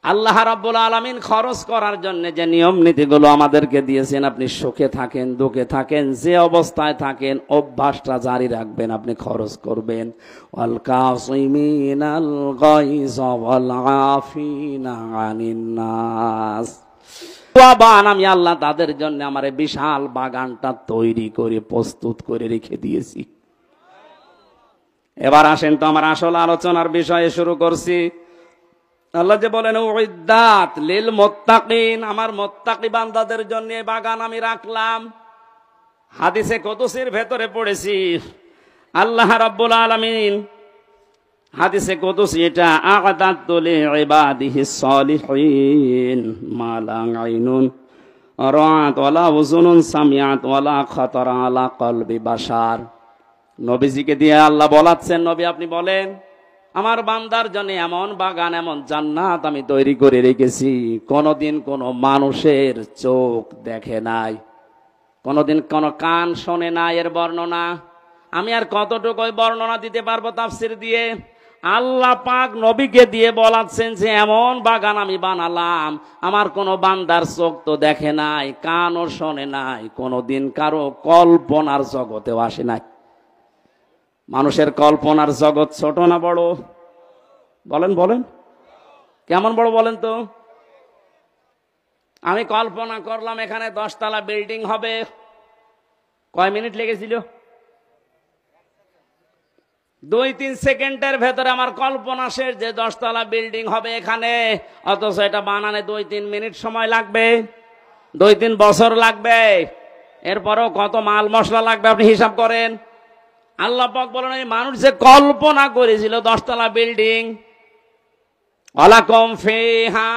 আল্লাহ রাব্বুল আলামিন খরচ করার জন্য যে নিয়ম নীতিগুলো আমাদেরকে দিয়েছেন, আপনি সুখে থাকেন দুঃখে থাকেন যে অবস্থায় থাকেন অভ্যাসটা জারি রাখবেন, আপনি খরচ করবেন। ওয়াল কাযিমিনাল গায়জ ওয়াল আফিনা আনিন নাস। আমি আল্লাহ তাদের জন্য আমার বিশাল বাগানটা তৈরি করে প্রস্তুত করে রেখে দিয়েছি। এবার আসেন তো আমার আসল আলোচনার বিষয়ে শুরু করছি। আল্লাহ যে বলেন উইদ্দাত লিল মুত্তাকিন, আমার মুত্তাকি বান্দাদের জন্য বাগান আমি রাখলাম। হাদিসে কুদসির ভেতরে পড়েছি আল্লাহ রাব্বুল আলামিন হাদিসে কুদসি এটা, আ'দাতু লিইবাদিহিস সালিহিন মা লা আইনুন রাআত ওয়ালা উযুনুন সামিআত ওয়ালা খাতারা আলা কলবি বাশার। নবীজিকে দিয়ে আল্লাহ বলাচ্ছেন, নবী আপনি বলেন আমার বান্দার জন্য এমন বাগান এমন জান্নাত আমি তৈরি করে রেখেছি, কোনদিন কোনো মানুষের চোখ দেখে নাই, কোনদিন কোনো কান শোনে নাই এর বর্ণনা। আমি আর কতটুকু বর্ণনা দিতে পারবো তাফসীর দিয়ে। আল্লাহ পাক নবীকে দিয়ে বলাচ্ছেন যে এমন বাগান আমি বানালাম, আমার কোনো বান্দার চোখ তো দেখে নাই, কানও শোনে নাই, কোনদিন কারো কল্পনার জগতেও আসে নাই। মানুষের কল্পনার জগৎ ছোট না বড়? বলেন বলেন, কেমন বড় বলেন তো? আমি কল্পনা করলাম এখানে 10 তলা বিল্ডিং হবে, কয় মিনিট লেগেছিল? 2-3 সেকেন্ডের ভেতরে আমার কল্পনা শেষ যে 10 তলা বিল্ডিং হবে এখানে, অথচ এটা বানানে 2-3 মিনিট সময় লাগবে, 2-3 বছর লাগবে। এরপরও কত মাল মশলা লাগবে আপনি হিসাব করেন। আল্লাহ পাক বলেন এই মানুষ যে কল্পনা করেছিল 10 তলা বিল্ডিং, ওয়ালাকুম ফিহা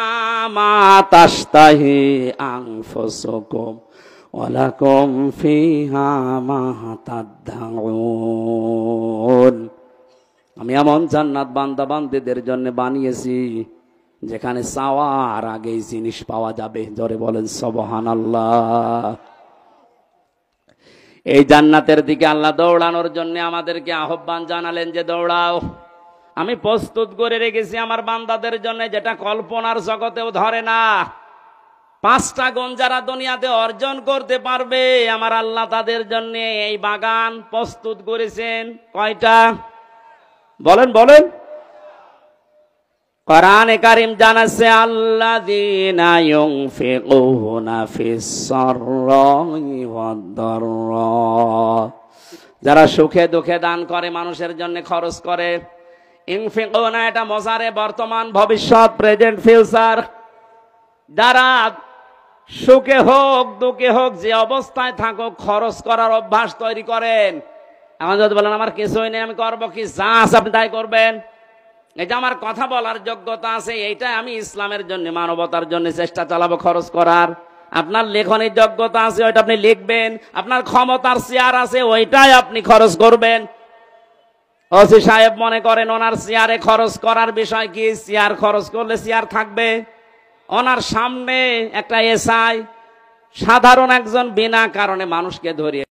মা তাশতাহি আনফুসুকুম ওয়ালাকুম ফিহা মা তাদউন। আমি এমন জান্নাত বান্দা বান্দীদের জন্য বানিয়েছি যেখানে চাওয়ার আগেই জিনিস পাওয়া যাবে। জোরে বলেন সুবহানাল্লাহ। এই জান্নাতের দিকে আল্লাহ দৌড়ানোর জন্য আমাদেরকে আহ্বান জানালেন যে দৌড়াও, আমি প্রস্তুত করে রেখেছি আমার বান্দাদের জন্য যেটা কল্পনার জগতেও ধরে না। 5টা গুণ যারা দুনিয়াতে অর্জন করতে পারবে আমার আল্লাহ তাদের জন্য এই বাগান প্রস্তুত করেছেন। কয়টা বলেন বলেন? কোরআনে কারীম জানাচ্ছে আল্লাযীনা ইউনফিকুনা ফিস সাররাই ওয়াদ দাররা, যারা সুখে দুঃখে দান করে, মানুষের জন্য খরচ করে। ইউনফিকুনা এটা মুজারে, বর্তমান ভবিষ্যৎ, প্রেজেন্ট ফিউচার। যারা সুখে হোক দুঃখে হোক যে অবস্থায় থাকো খরচ করার অভ্যাস তৈরি করেন। এখন যদি বলেন আমার কিছুই নেই আমি করবো কি, যা আছে আপনি তাই করবেন, এটা আমার কথা বলার যোগ্যতা আছে, এইটা আমি ইসলামের জন্য মানবতার জন্য চেষ্টা চালাবো খরচ করার। আপনার লেখনের যোগ্যতা আছে ওইটা আপনি লিখবেন, আপনার ক্ষমতার চেয়ার আছে ওইটাই আপনি খরচ করবেন। ওসি সাহেব মনে করেন ওনার চেয়ারে খরচ করার বিষয় কি, চেয়ার খরচ করলে চেয়ার থাকবে। ওনার সামনে একটা এসআই সাধারণ একজন বিনা কারণে মানুষকে ধরিয়ে,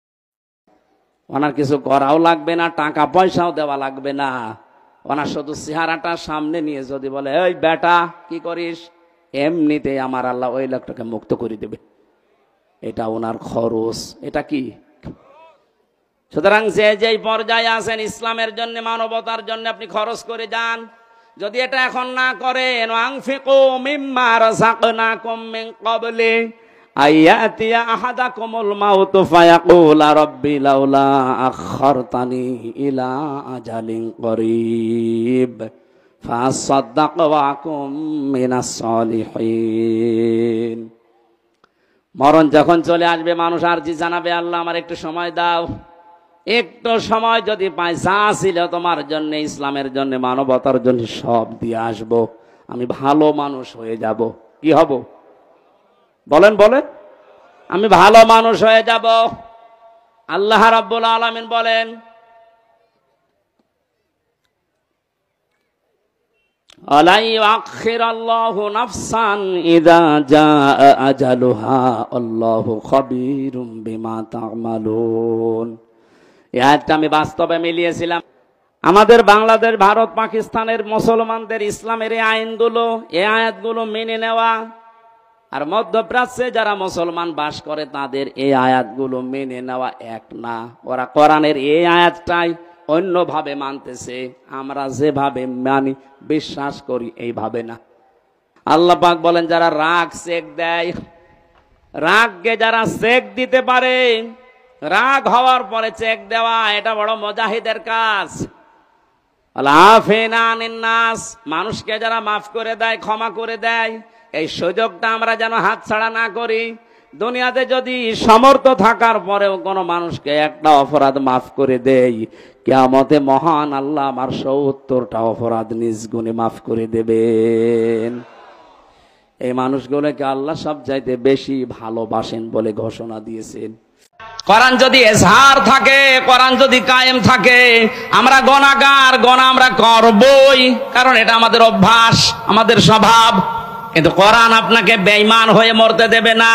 ওনার কিছু করাও লাগবে না, টাকা পয়সাও দেওয়া লাগবে না, ওনার শুধু চেহারাটা সামনে নিয়ে যদি বলে এই বেটা কি করিস, এমনিতে আমার আল্লাহ ওই লোকটাকে মুক্ত করে দেবে। এটা ওনার খরচ, এটা কি। সুতরাং যে যেই পর্যায়ে আছেন ইসলামের জন্য মানবতার জন্য আপনি খরচ করে যান। যদি এটা এখন না করেন, আনফিকু মিম্মা রাযাকনাকুম মিন ক্বাবলি আইয়াতিয়া আহাদাকুমুল মাউত ফায়াকুলা রাব্বি লাউলা আখখারতানি ইলা আজালিন করিব ফাসাদ্দাক ওয়া আকুম মিনাস সালিহিন। মরণ যখন চলে আসবে মানুষ আরজি জানাবে, আল্লাহ আমার একটু সময় দাও, একটু সময় যদি পাই যা ছিল তোমার জন্য ইসলামের জন্য মানবতার জন্য সব দিয়ে আসবো, আমি ভালো মানুষ হয়ে যাব। কি হব বলেন বলেন, আমি ভালো মানুষ হয়ে যাব। আল্লাহ রাব্বুল আলামিন বলেন আলা ইউআখিরাল্লাহু নাফসান ইযা জাআ আজালুহা আল্লাহু খাবীরুম বিমা তা'মালুন। এই আয়াতটা আমি বাস্তবে মিলিয়েছিলাম। আমাদের বাংলাদেশ, ভারত, পাকিস্তানের মুসলমানদের ইসলামের এই আইনগুলো, এই আয়াতগুলো মেনে নেওয়া, আর মধ্যপ্রাচ্যে যারা মুসলমান বাস করে তাদের এই আয়াতগুলো মেনে নেওয়া এক না। ওরা কোরআনের এই আয়াতটাই অন্যভাবে মানতেছে, আমরা যেভাবে মানি বিশ্বাস করি এইভাবে না। আল্লাহ পাক বলেন যারা রাগ চেক দেয়, রাগকে যারা চেক দিতে পারে, রাগ হওয়ার পরে চেক দেওয়া, এটা বড় মুজাহিদের কাজ। আফিনা আনিন নাস, মানুষকে যারা মাফ করে দেয়, ক্ষমা করে দেয়, এই সুযোগটা আমরা যেন হাতছাড়া না করি। দুনিয়াতে যদি সমর্থ থাকার পরেও কোনো মানুষকে একটা অপরাধ মাফ করে দেই, কিয়ামতে মহান আল্লাহ আমার ৭০টা অপরাধ নিজ গুণে মাফ করে দেবেন। এই মানুষগুলোকে আল্লাহ সবচাইতে বেশি ভালোবাসেন বলে ঘোষণা দিয়েছেন। কোরআন যদি এজহার থাকে, কোরআন যদি কায়েম থাকে, আমরা গুনাহগার, গুনাহ আমরা করবই, কারণ এটা আমাদের অভ্যাস, আমাদের স্বভাব। কিন্তু কোরআন আপনাকে বেঈমান হয়ে মরতে দেবে না।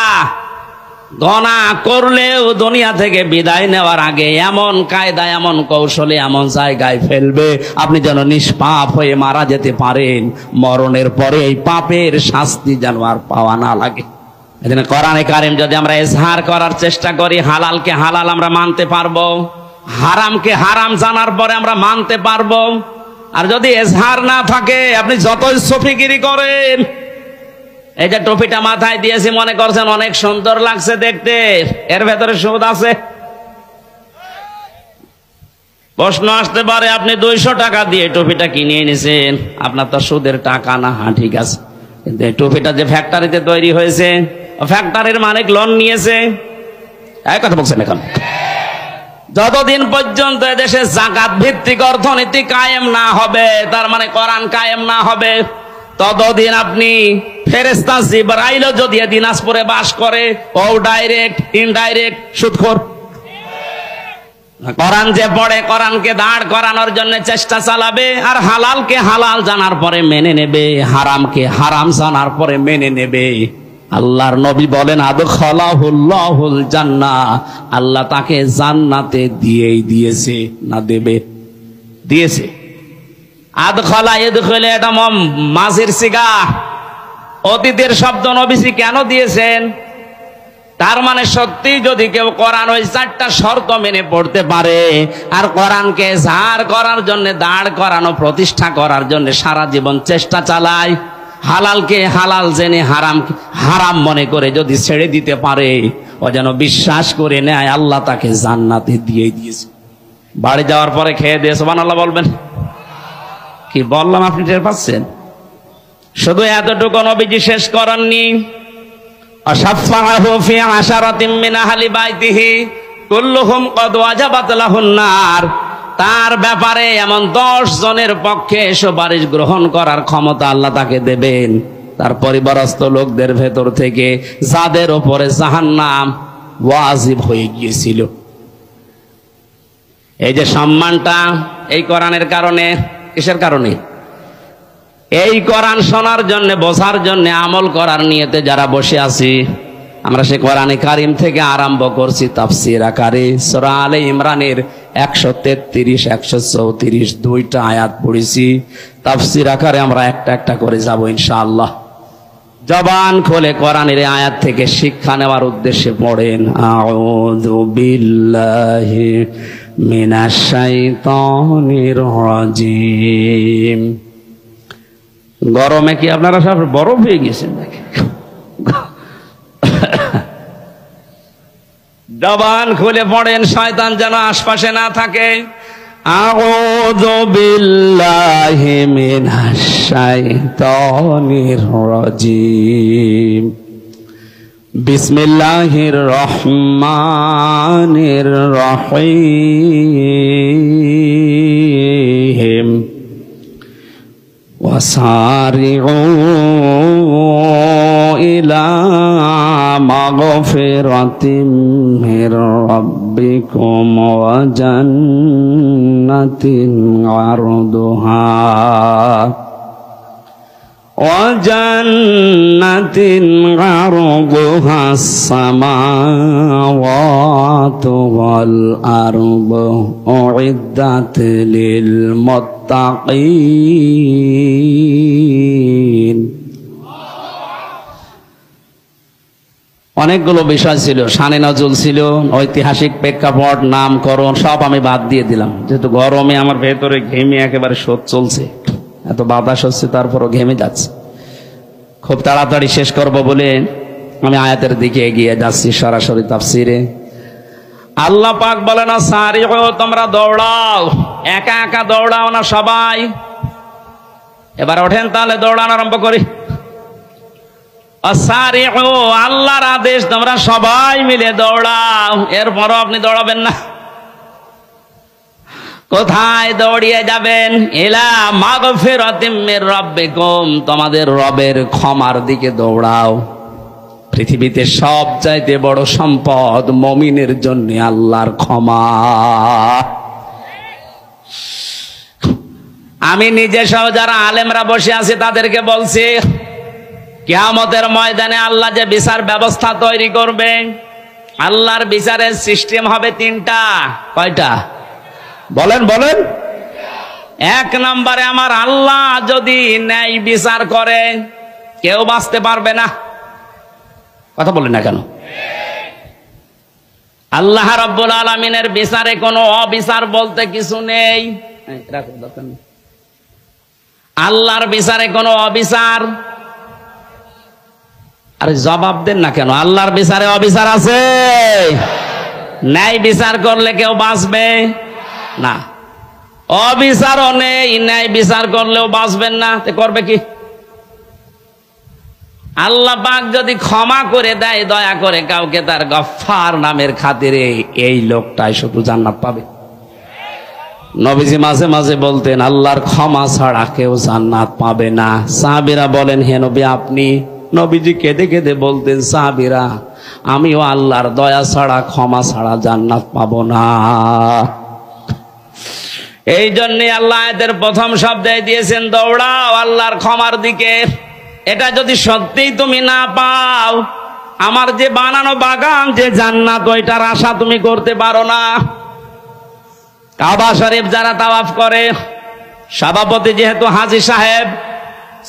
গুনাহ করলেও দুনিয়া থেকে বিদায় নেওয়ার আগে এমন কায়দা, এমন কৌশলে, এমন জায়গায় ফেলবে আপনি যেন নিষ্পাপ হয়ে মারা যেতে পারেন, মরণের পরে এই পাপের শাস্তি যেন আর পাওয়া না লাগে। এজন্য কোরআনে কারীম যদি আমরা ইজহার করার চেষ্টা করি, হালালকে হালাল আমরা মানতে পারবো, হারামকে হারাম জানার পরে আমরা মানতে পারবো। আর যদি ইজহার না থাকে, আপনি যতই সফিগিরি করেন, এই যে টুপিটা মাথায় দিয়েছি মনে করছেন অনেক সুন্দর লাগছে দেখতে, এর ভেতরে সুদ আছে। প্রশ্ন আসতে পারে আপনি 200 টাকা দিয়ে টুপিটা কিনে এনেছেন, আপনার তো সুদের টাকা না। হ্যাঁ ঠিক আছে, কিন্তু এই টুপিটা যে ফ্যাক্টরিতে তৈরি হয়েছে, ফ্যাক্টরির মালিক লোন নিয়েছে। এই কথা বলছেন এখন। যতদিন পর্যন্ত এদেশে যাকাত ভিত্তিক অর্থনীতি কায়েম না হবে, তার মানে কোরআন কায়েম না হবে, ততদিন আপনি ফেরেশতা জিবরাইলও যদি দিনাজপুরে বাস করে, ও ডাইরেক্ট ইনডাইরেক্ট সুদখোর। কোরআন যে পড়ে, কোরআনকে দাঁড় করানোর জন্য চেষ্টা চালাবে, আর হালালকে হালাল জানার পরে মেনে নেবে, হারামকে হারাম জানার পরে মেনে নেবে। আল্লাহর নবী বলেন আদখালাহুল্লাহুল জান্নাহ, আল্লাহ তাকে জান্নাতে দিয়েই দিয়েছে, না দেবে, দিয়েছে। আদখালা ইদখালা এটা মাজির সিগা, অতীতের শব্দ। নবীজি কেন দিয়েছেন? তার মানে সত্যি যদি কেউ কোরআন ওই 4টা শর্ত মেনে পড়তে পারে, আর কোরআনকে জার করার জন্য, দাঁড় করানো, প্রতিষ্ঠা করার জন্য সারা জীবন চেষ্টা চালায়, হালালকে হালাল জেনে হারামকে হারাম মনে করে যদি ছেড়ে দিতে পারে, ও যেন বিশ্বাস করে নেয় আল্লাহ তাকে জান্নাতে দিয়ে দিয়েছে। বাড়ি যাওয়ার পরে খেয়ে দিয়ে সুবহানাল্লাহ বলবেন। কি বললাম আপনি টের পাচ্ছেন? শুধু এতটুকু নবীজি শেষ করেননি, আশাফাহু ফি আশারাতিন মিন আহলি বাইতিহি কুল্লুহুম ক্বাদ ওয়াজাবাত লাহুন নার। তার ব্যাপারে এমন 10 জনের পক্ষে সুপারিশ গ্রহণ করার ক্ষমতা আল্লাহ তাকে দেবেন, তার পরিবারস্থ লোকদের ভেতর থেকে যাদের উপরে জাহান্নাম ওয়াজিব হয়ে গিয়েছিল। এই যে সম্মানটা এই কোরআনের কারণে, কিসের কারণে? এই কোরআন শোনার জন্য, বোঝার জন্য, আমল করার নিয়তে যারা বসে আছি, আমরা সে কোরআনে কারিম থেকে আরম্ভ করছি তাফসীর আকারে সূরা আলে ইমরানের 133, 134 দুইটা আয়াত পড়েছি। তাফসীর আকারে আমরা একটা একটা করে যাব ইনশাআল্লাহ। জবান খুলে কোরআনের আয়াত থেকে শিক্ষা নেওয়ার উদ্দেশ্যে পড়েন, আউযু বিল্লাহি মিনাশ শাইতানির রাজিম। গরমে কি আপনারা সব বরফ হয়ে গেছেন নাকি? জবান খুলে পড়েন, শয়তান যেন আশপাশে না থাকে। আউযু বিল্লাহি মিনাশ শাইতানির রাজিম। বিসমিল্লাহির রহমানির রহিম। ওয়াসারিউ ইলা মাগফিরাতিম মির রাব্বিকুম ওয়া জান্নাতিন আরদুহা আস-সামাওয়াতু ওয়াল আরদু উইদ্দাত লিল মুত্তাকিন। অনেকগুলো বিষয় ছিল, শানে নজুল ছিল, ঐতিহাসিক প্রেক্ষাপট, নামকরণ সব আমি বাদ দিয়ে দিলাম, যেহেতু গরমে আমার ভেতরে ঘেমে একেবারে শোধ চলছে, এত বাতাস হচ্ছে তারপরও ঘেমে যাচ্ছে। খুব তাড়াতাড়ি শেষ করব বলে আমি আয়াতের দিকে এগিয়ে যাচ্ছি সরাসরি তাফসিরে। আল্লাহ পাক বলেন, সারিউ, তোমরা দৌড়াও। একা একা দৌড়াও না, সবাই। এবার ওঠেন তাহলে দৌড়ানো আরম্ভ করি। সারিউ, আল্লাহর আদেশ, তোমরা সবাই মিলে দৌড়াও। এরপরও আপনি দৌড়াবেন না। কোথায় দৌড়িয়ে যাবেন? ইলা মাগফিরাতিম মির রাব্বিকুম, তোমাদের রবের ক্ষমার দিকে দৌড়াও। পৃথিবীতে সবচাইতে বড় সম্পদ মুমিনের জন্য আল্লাহর ক্ষমা। আমি নিজে সহ যারা আলেমরা বসে আছে তাদেরকে বলছি, কিয়ামতের ময়দানে আল্লাহ যে বিচার ব্যবস্থা তৈরি করবে, আল্লাহর বিচারের সিস্টেম হবে 3টা। কয়টা? বলেন বলেন। 1 নম্বরে, আমার আল্লাহ যদি ন্যায় বিচার করে কেউ বাঁচতে পারবে না। কথা বলেন না কেন? আল্লাহ রাব্বুল আলামিনের বিচারে কোনো অবিচার বলতে কিছু নেই। আল্লাহর বিচারে কোনো অবিচার, আরে জবাব দেন না কেন? আল্লাহর বিচারে অবিচার আছে? ন্যায় বিচার করলে কেউ বাঁচবে না। অবিচারও নেই, ন্যায় বিচার করলেও বাঁচবেন না। তে করবে কি? আল্লাহ পাক যদি ক্ষমা করে দেয় দয়া করে কাউকে, তার গফফার নামের খাতিরে, এই লোকটাই শুধু জান্নাত পাবে। নবীজি মাঝে মাঝে বলতেন, আল্লাহর ক্ষমা ছাড়া কেউ জান্নাত পাবে না। সাহাবীরা বলেন, হে নবী আপনি? নবীজি কেঁদে কেঁদে বলতেন, সাহাবীরা আমিও আল্লাহর দয়া ছাড়া, ক্ষমা ছাড়া জান্নাত পাবো না। এই জন্যে আল্লাহ এদের প্রথম শব্দে দিয়েছেন, দৌড়াও আল্লাহর ক্ষমার দিকে। এটা যদি সত্যিই তুমি না পাও, আমার যে বানানো বাগান, যে জান্নাত, ওইটার আশা তুমি করতে পারো না। কাবা শরীফ যারা তাওয়াফ করে, সভাপতি যেহেতু হাজী সাহেব,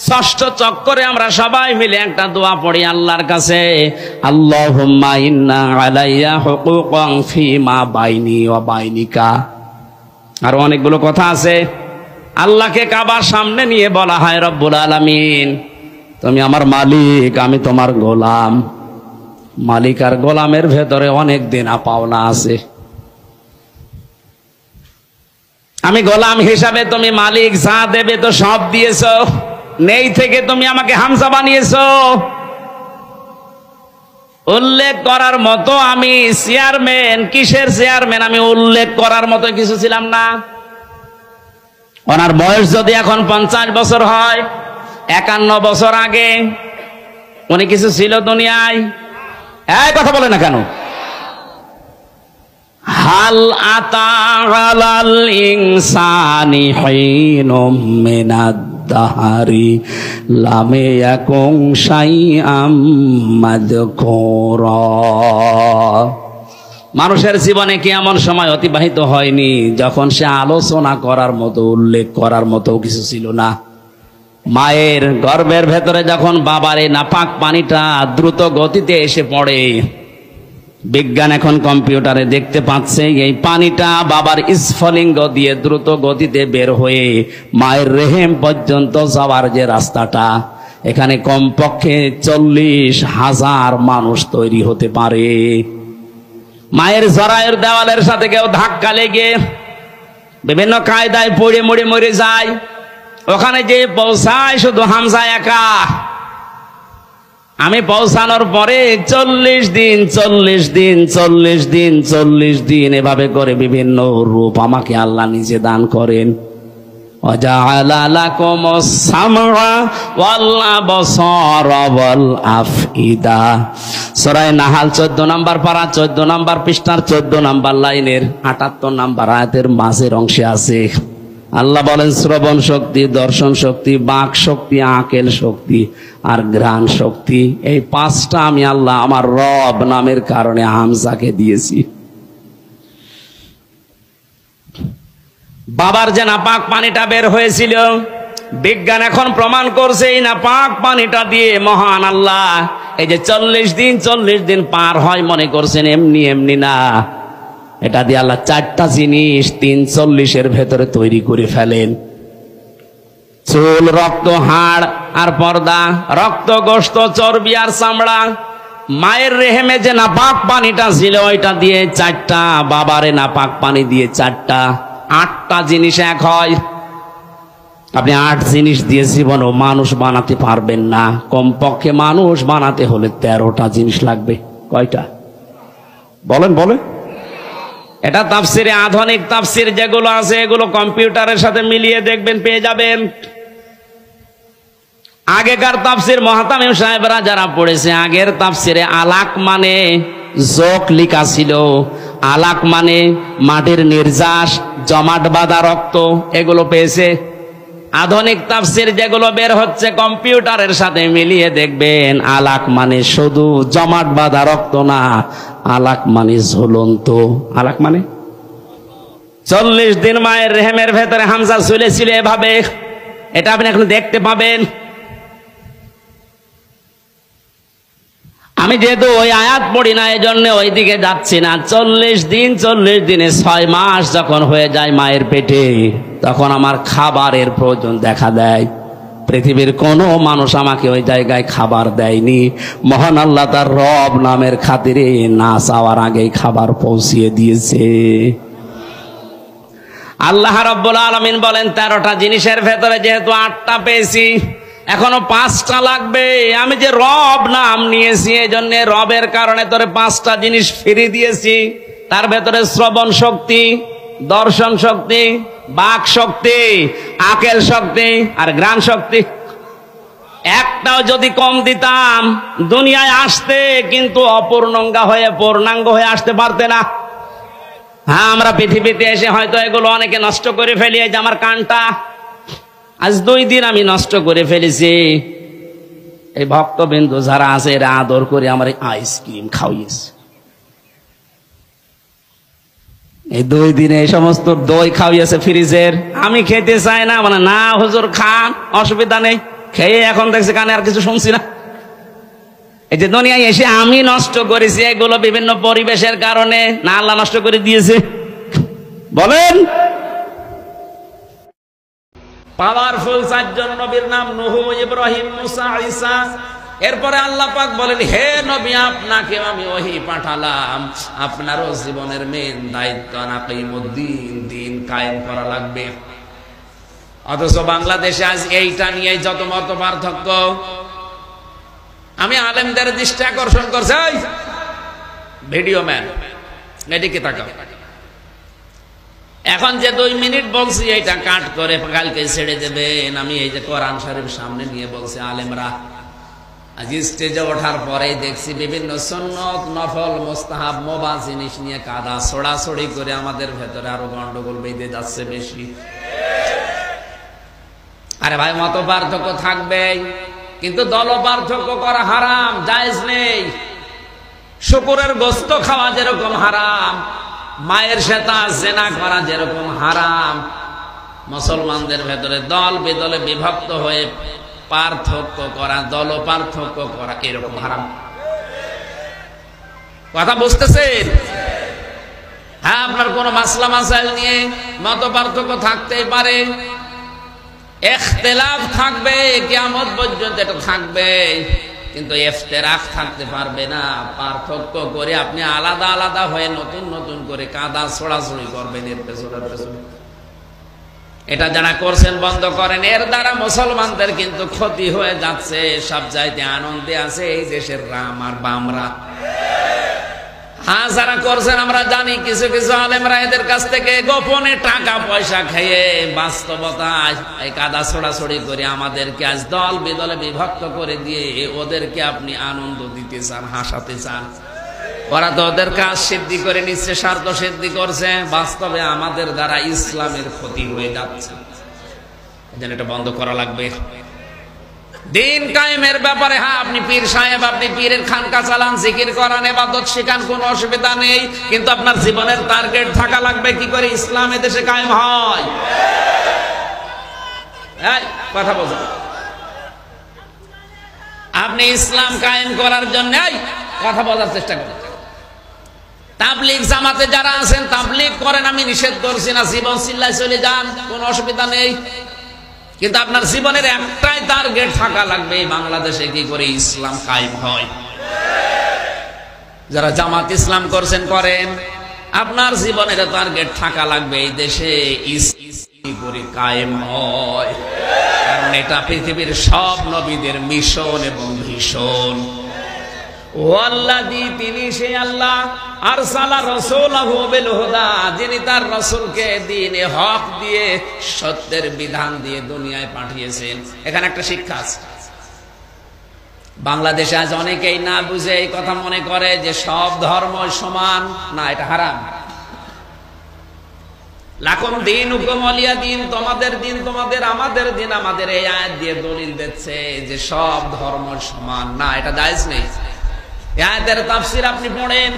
6ষ্ঠ চক্করে আমরা সবাই মিলে একটা দোয়া পড়ি আল্লাহর কাছে, আল্লাহুম্মা ইন্না আলাইয়া হুকুকান ফীমা বাইনি ওয়া বাইনিকা। আর অনেকগুলো কথা আছে। আল্লাহকে কাবার সামনে নিয়ে বলা হয়, রব্বুল আলামিন তুমি আমার মালিক, আমি তোমার গোলাম। মালিক আর গোলামের ভেতরে অনেক দেনা পাওনা আছে। আমি গোলাম হিসাবে, তুমি মালিক, যা দেবে তো সব দিয়েছো। নেই থেকে তুমি আমাকে হামজা বানিয়েছো। উল্লেখ করার মতো আমি চেয়ারম্যান, কিসের চেয়ারম্যান, আমি উল্লেখ করার মতো কিছু ছিলাম না। ওনার বয়স যদি এখন 50 বছর হয়, 51 বছর আগে উনি কিছু ছিল দুনিয়ায়? এই কথা বলে না কেন? হাল আতা আলাল ইনসানি হিনুম মিনাদ দাহারি লাম ইয়াকুন শাইআম মাযকুরা। মানুষের জীবনে কি এমন সময় অতিবাহিত হয়নি যখন সে আলোচনা করার মতো, উল্লেখ করার মতো কিছু ছিল না? মায়ের গর্ভের ভেতরে যখন বাবার এই নাপাক পানিটা দ্রুত গতিতে এসে পড়ে, বিজ্ঞান এখন কম্পিউটারে দেখতে পাচ্ছে এই পানিটা বাবার স্ফলিঙ্গ দিয়ে দ্রুত গতিতে বের হয়ে মায়ের রেহেম পর্যন্ত যাওয়ার যে রাস্তাটা, এখানে কমপক্ষে 40,000 মানুষ তৈরি হতে পারে। মায়ের জরায়ুর দেওয়ালের সাথে কেউ ধাক্কা লেগে বিভিন্ন কায়দায় পড়ে মরে মরে যায়, ওখানে যে পৌঁছায় শুধু হামজা একা। আমি পৌঁছানোর পরে 40 দিন এভাবে করে বিভিন্ন রূপ আমাকে আল্লাহ নিজে দান করেন। ওয়াজআলা লাকুমুস সামআ ওয়াল আবসারা ওয়াল আফইদা। সূরা নাহাল 14 নম্বর পারা, 14 নম্বর পৃষ্ঠার 14 নম্বর লাইনের 78 নম্বর আয়াতের মাঝের অংশে আছে। আল্লাহ বলেন শ্রবণ শক্তি, দর্শন শক্তি, বাক শক্তি, আকেল শক্তি আর ঘ্রাণ শক্তি, এই 5টা আমি আল্লাহ আমার রব নামের কারণে হামজাকে দিয়েছি। বাবার যে নাপাক পানিটা বের হয়েছিল, বিজ্ঞান এখন প্রমাণ করছে এই নাপাক পানিটা দিয়ে মহান আল্লাহ এই যে 40 দিন পার হয় মনে করছেন এমনি এমনি না। এটা দিয়ে আল্লাহ 4টা জিনিস 340-এর ভেতরে তৈরি করে ফেলেন। চুল, রক্ত, হাড় আর পর্দা, রক্ত, গোশত, চর্বি আর চামড়া। মায়ের রেহেমে যে নাপাক পানিটা ছিল ওইটা দিয়ে 4টা, বাবারে নাপাক পানি দিয়ে 4টা, 8টা জিনিস এক হয়। আপনি 8 জিনিস দিয়ে জীবনও মানুষ বানাতে পারবেন না। কমপক্ষে মানুষ বানাতে হলে 13টা জিনিস লাগবে। কয়টা বলেন? বলেন। এটা তাফসিরে, আধুনিক তাফসির যেগুলো আছে এগুলো কম্পিউটারের সাথে মিলিয়ে দেখবেন, পেয়ে যাবেন। আগেকার তাফসির মুহতামিম সাহেবরা যারা পড়েছে, আগের তাফসিরে আলাক মানে যোগ লিখা ছিল। আলাক মানে মাটির নির্যাস, জমাট বাঁধা রক্ত, এগুলো পেয়েছে। আধুনিক তাফসির যেগুলো বের হচ্ছে কম্পিউটারের সাথে মিলিয়ে দেখবেন, আলাক মানে শুধু জমাট বাঁধা রক্ত না, আলাক মানে ঝুলন্ত। আলাক মানে 40 দিন মায়ের রেহেমের ভেতরে হামজা ঝুলেছিল এভাবে, এটা আপনি এখন দেখতে পাবেন। আমি যেহেতু ওই আয়াত পড়ি না, এই জন্য ওই দিকে যাচ্ছি না। 40 দিনে 6 মাস যখন হয়ে যায় মায়ের পেটে, তখন আমার খাবারের প্রয়োজন দেখা দেয়। পৃথিবীর কোনো মানুষ আমাকে ওই জায়গায় খাবার দেয়নি। মহান আল্লাহ তার রব নামের খাতিরে না চাওয়ার আগেই খাবার পৌঁছিয়ে দিয়েছে। আল্লাহ রাব্বুল আলামিন বলেন 13টা জিনিসের ভেতরে যেহেতু 8টা পেয়েছি, এখনো 5টা লাগবে। আমি যে রব নাম নিয়েছি, এই জন্য রবের কারণে তোরে 5টা জিনিস ফিরিয়ে দিয়েছি। তার ভেতরে শ্রবণ শক্তি, দর্শন শক্তি, বাক শক্তি, আকেল শক্তি আর ঘ্রাণ শক্তি। একটাও যদি কম দিতাম দুনিয়ায় আসতে কিন্তু অপূর্ণাঙ্গ হয়ে পূর্ণাঙ্গ হয়ে আসতে পারতে না। হ্যাঁ, আমরা পৃথিবীতে এসে হয়তো এগুলো অনেকে নষ্ট করে ফেলি। এই যে আমার কানটা আজ 2 দিন আমি নষ্ট করে ফেলেছি। এই ভক্তবিন্দু যারা আছে এরা আদর করে আমার আইসক্রিম খাওয়িয়েছে। এই 2 দিনে এই সমস্ত দই খাওয়িয়েছে ফ্রিজের। আমি খেতে চাই না, মানে না হুজুর খান, অসুবিধা নেই। খেয়ে এখন দেখছি কানে আর কিছু শুনছি না। এই যে দুনিয়ায় এসে আমি নষ্ট করেছি এগুলো বিভিন্ন পরিবেশের কারণে, না আল্লাহ নষ্ট করে দিয়েছে? বলেন। পাওয়ারফুল 4 জন নবীর নাম নূহ, ইব্রাহিম, মুসা, ঈসা। এরপরে আল্লাহ পাক বলেন, হে নবী, আপনাকে আমি ওহী পাঠালাম, আপনারও জীবনের মেন দায়িত্ব আনাকিমুদ্দিন, দিন কায়েম করা লাগবে। অথচ বাংলাদেশে আজ এইটা নিয়ে যত মত পার্থক্য। আমি আলেমদের দৃষ্টি আকর্ষণ করছি, ভিডিও ম্যান এদিকে তাকাও। এখন যে 2 মিনিট বলছি এটা কাট করে কালকে ছেড়ে দেবেন। আমি এই যে কোরআন শরীফ সামনে নিয়ে বলছি, আলেমরা আজ স্টেজে ওঠার পরে দেখছি বিভিন্ন সুন্নত, নফল, মুস্তাহাব, মুবাহ জিনিস নিয়ে কাদা ছড়াছড়ি করে আমাদের ভেতরে আরো গন্ডগোল বেঁধে যাচ্ছে বেশি। আরে ভাই, মত পার্থক্য থাকবেই, কিন্তু দল পার্থক্য করা হারাম, জায়েজ নেই। শুকুরের গোশত খাওয়া যেরকম হারাম, মায়ের সাথে জেনা করা যেরকম হারাম, মুসলমানদের ভেতরে দল বেদলে বিভক্ত হয়ে পার্থক্য করা, দল পার্থক্য করা এরকম হারাম। কথা বুঝতেছেন? হ্যাঁ, আপনার কোন মাসলা মাসাইল নিয়ে মত পার্থক্য থাকতেই পারে, ইখতিলাফ থাকবে, কিয়ামত পর্যন্ত এটা থাকবে, কিন্তু ইফতিরাক থাকতে পারবে না। পার্থক্য করে আপনি আলাদা আলাদা হয়ে নতুন নতুন করে কাদা ছড়াছড়ি করবেন এর পেছনে পেছনে। এটা যারা করছেন বন্ধ করেন, এর দ্বারা মুসলমানদের কিন্তু ক্ষতি হয়ে যাচ্ছে। সব চাইতে আনন্দে আছে এই দেশের রাম আর বামরা। হ্যাঁ, যারা করছেন আমরা জানি, কিছু কিছু আলেমরা এদের কাছ থেকে গোপনে টাকা পয়সা খেয়ে বাস্তবতায় এই কাদা ছড়াছড়ি করে আমাদেরকে আজ দল বিদলে বিভক্ত করে দিয়ে ওদেরকে আপনি আনন্দ দিতে চান, হাসাতে চান। ওরা তো ওদের কাজ সিদ্ধি করে নিচ্ছে, স্বার্থ সিদ্ধি করছে, বাস্তবে আমাদের দ্বারা ইসলামের ক্ষতি হয়ে যাচ্ছে। এজন্য এটা বন্ধ করা লাগবে। দিন কায়েমের ব্যাপারে হ্যাঁ, আপনি পীর সাহেব, আপনি পীরের খানকা চালান, জিকির করান, ইবাদত শিখান, কোনো অসুবিধা নেই, কিন্তু আপনার জীবনের টার্গেট থাকা লাগবে কি করে ইসলাম এদেশে কায়েম হয়। কথা বলছেন, আপনি ইসলাম কায়েম করার জন্য কথা বলার চেষ্টা করেন। তাবলীগ জামাতে যারা আছেন তাবলীগ করেন, আমি নিষেধ করছি না, জীবন চিল্লায় চলে যান, কোনো অসুবিধা নেই, কিন্তু আপনার জীবনের একটাই টার্গেট থাকা লাগবে, বাংলাদেশে কি করে ইসলাম কায়েম হয়। যারা জামাত ইসলাম করছেন করেন, আপনার জীবনের টার্গেট থাকা লাগবে এই দেশে কি করে কায়েম হয়, কারণ এটা পৃথিবীর সব নবীদের মিশন এবং ভীষণ। ওয়াল্লাযী, তিনি সেই আল্লাহ, আরসালা রাসূলাহু বিল হুদা, যিনি তার রাসূলকে দ্বীনে হক দিয়ে, সত্যের বিধান দিয়ে দুনিয়ায় পাঠিয়েছেন। এখানে একটা শিক্ষা আছে। বাংলাদেশে আজ অনেকেই না বুঝে এই কথা মনে করে যে সব ধর্ম সমান। না, এটা হারাম। লাকুম দীনুকুম ওয়ালিয়া দীন, তোমাদের দিন তোমাদের, আমাদের দিন আমাদের, এই আয়াত দিয়ে দলিল দিচ্ছে যে সব ধর্ম সমান। না, এটা জায়েজ নেই। আয়াতের তাফসীর আপনি পড়েন,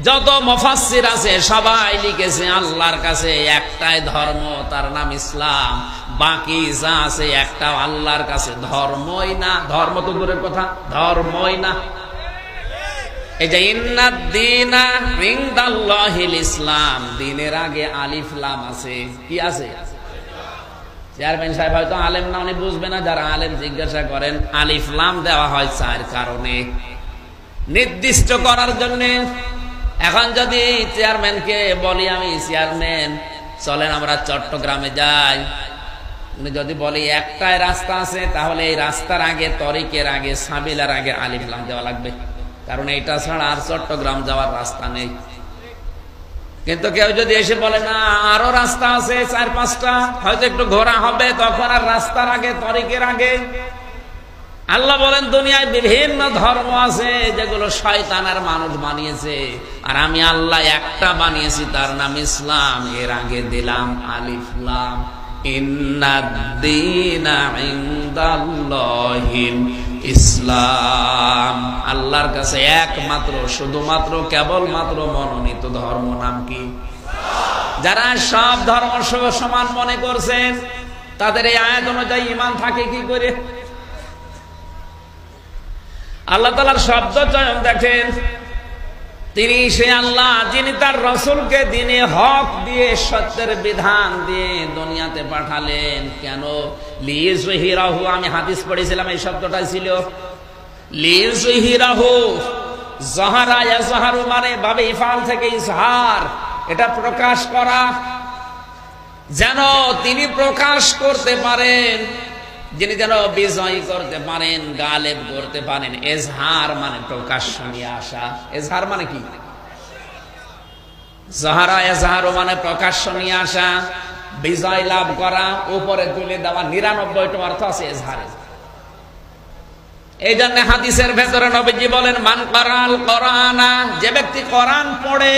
যত মুফাসসির আছে সবাই লিখেছে আল্লাহর কাছে একটাই ধর্ম, তার নাম ইসলাম। বাকি যা আছে একটাও আল্লাহর কাছে ধর্মই না। ধর্ম তো দূরের কথা, ধর্মই না। এই যে ইন্নাদ দীনা ইনদাল্লাহিল ইসলাম, দ্বীনের আগে আলিফ লাম আছে। কি আছে? চেয়ারম্যান সাহেব হয়তো আলেম না, উনি বুঝবে না। যারা আলেম জিজ্ঞাসা করেন, আলিফ লাম দেওয়া হয় 4 কারণে, নির্দিষ্ট করার জন্য। এখন যদি চেয়ারম্যানকে বলি, আমি চেয়ারম্যান চলেন আমরা চট্টগ্রামে যাই, উনি যদি বলি একটাই রাস্তা আছে, তাহলে এই রাস্তার আগে, তরিকের আগে, সাবিলার আগে আলিফ লাম দেওয়া লাগবে, কারণ এইটা ছাড়া আর চট্টগ্রাম যাওয়ার রাস্তা নেই। কিন্তু কেউ যদি এসে বলে না আরো রাস্তা আছে 4-5টা, হয়তো একটু ঘোরা হবে, তখন আর রাস্তার আগে, তরিকের আগে। আল্লাহ বলেন দুনিয়ায় বিভিন্ন ধর্ম আছে যেগুলো শয়তান আর মানুষ বানিয়েছে, আর আমি আল্লাহ একটা বানিয়েছি, তার নাম ইসলাম। এর আগে দিলাম আলিফ লাম। ইন্নাদ-দীনা ইনদাল্লাহিল ইসলাম, আল্লাহর কাছে একমাত্র, শুধুমাত্র, কেবলমাত্র মনোনীত ধর্ম নাম কি? যারা সব ধর্ম সমান মনে করছেন, তাদের এই আয়াত অনুযায়ী ঈমান থাকে কি করে? আল্লাহ তাআলার শব্দ চয়ন দেখেন, তিনি সে আল্লাহ যিনি তার রাসূলকে দ্বীনে হক দিয়ে, সত্যের বিধান দিয়ে দুনিয়াতে পাঠালেন। কেন? লিইয়ুযহিরাহু, আমি হাদিস পড়েছিলাম এই শব্দটাই ছিল লিইয়ুযহিরাহু। যাহারা ইয়াযহারু মানে ভাবে ইফআল থেকে ইজহার, এটা প্রকাশ করা। যেন তিনি প্রকাশ করতে পারেন, যিনি যেন বিজয় করতে পারেন, গালেব করতে পারেন। এজহার মানে প্রকাশ্য নিয়ে আসা। এজহার মানে কি? জাহারা এজহারও মানে প্রকাশ্য নিয়ে আসা, বিজয় লাভ করা, উপরে তুলে দেওয়া। ৯৯টা অর্থ আছে এজহারে। এই জন্য হাদিসের ভেতরে নবীজি বলেন, মান কারাল কোরআনা, যে ব্যক্তি কোরআন পড়ে,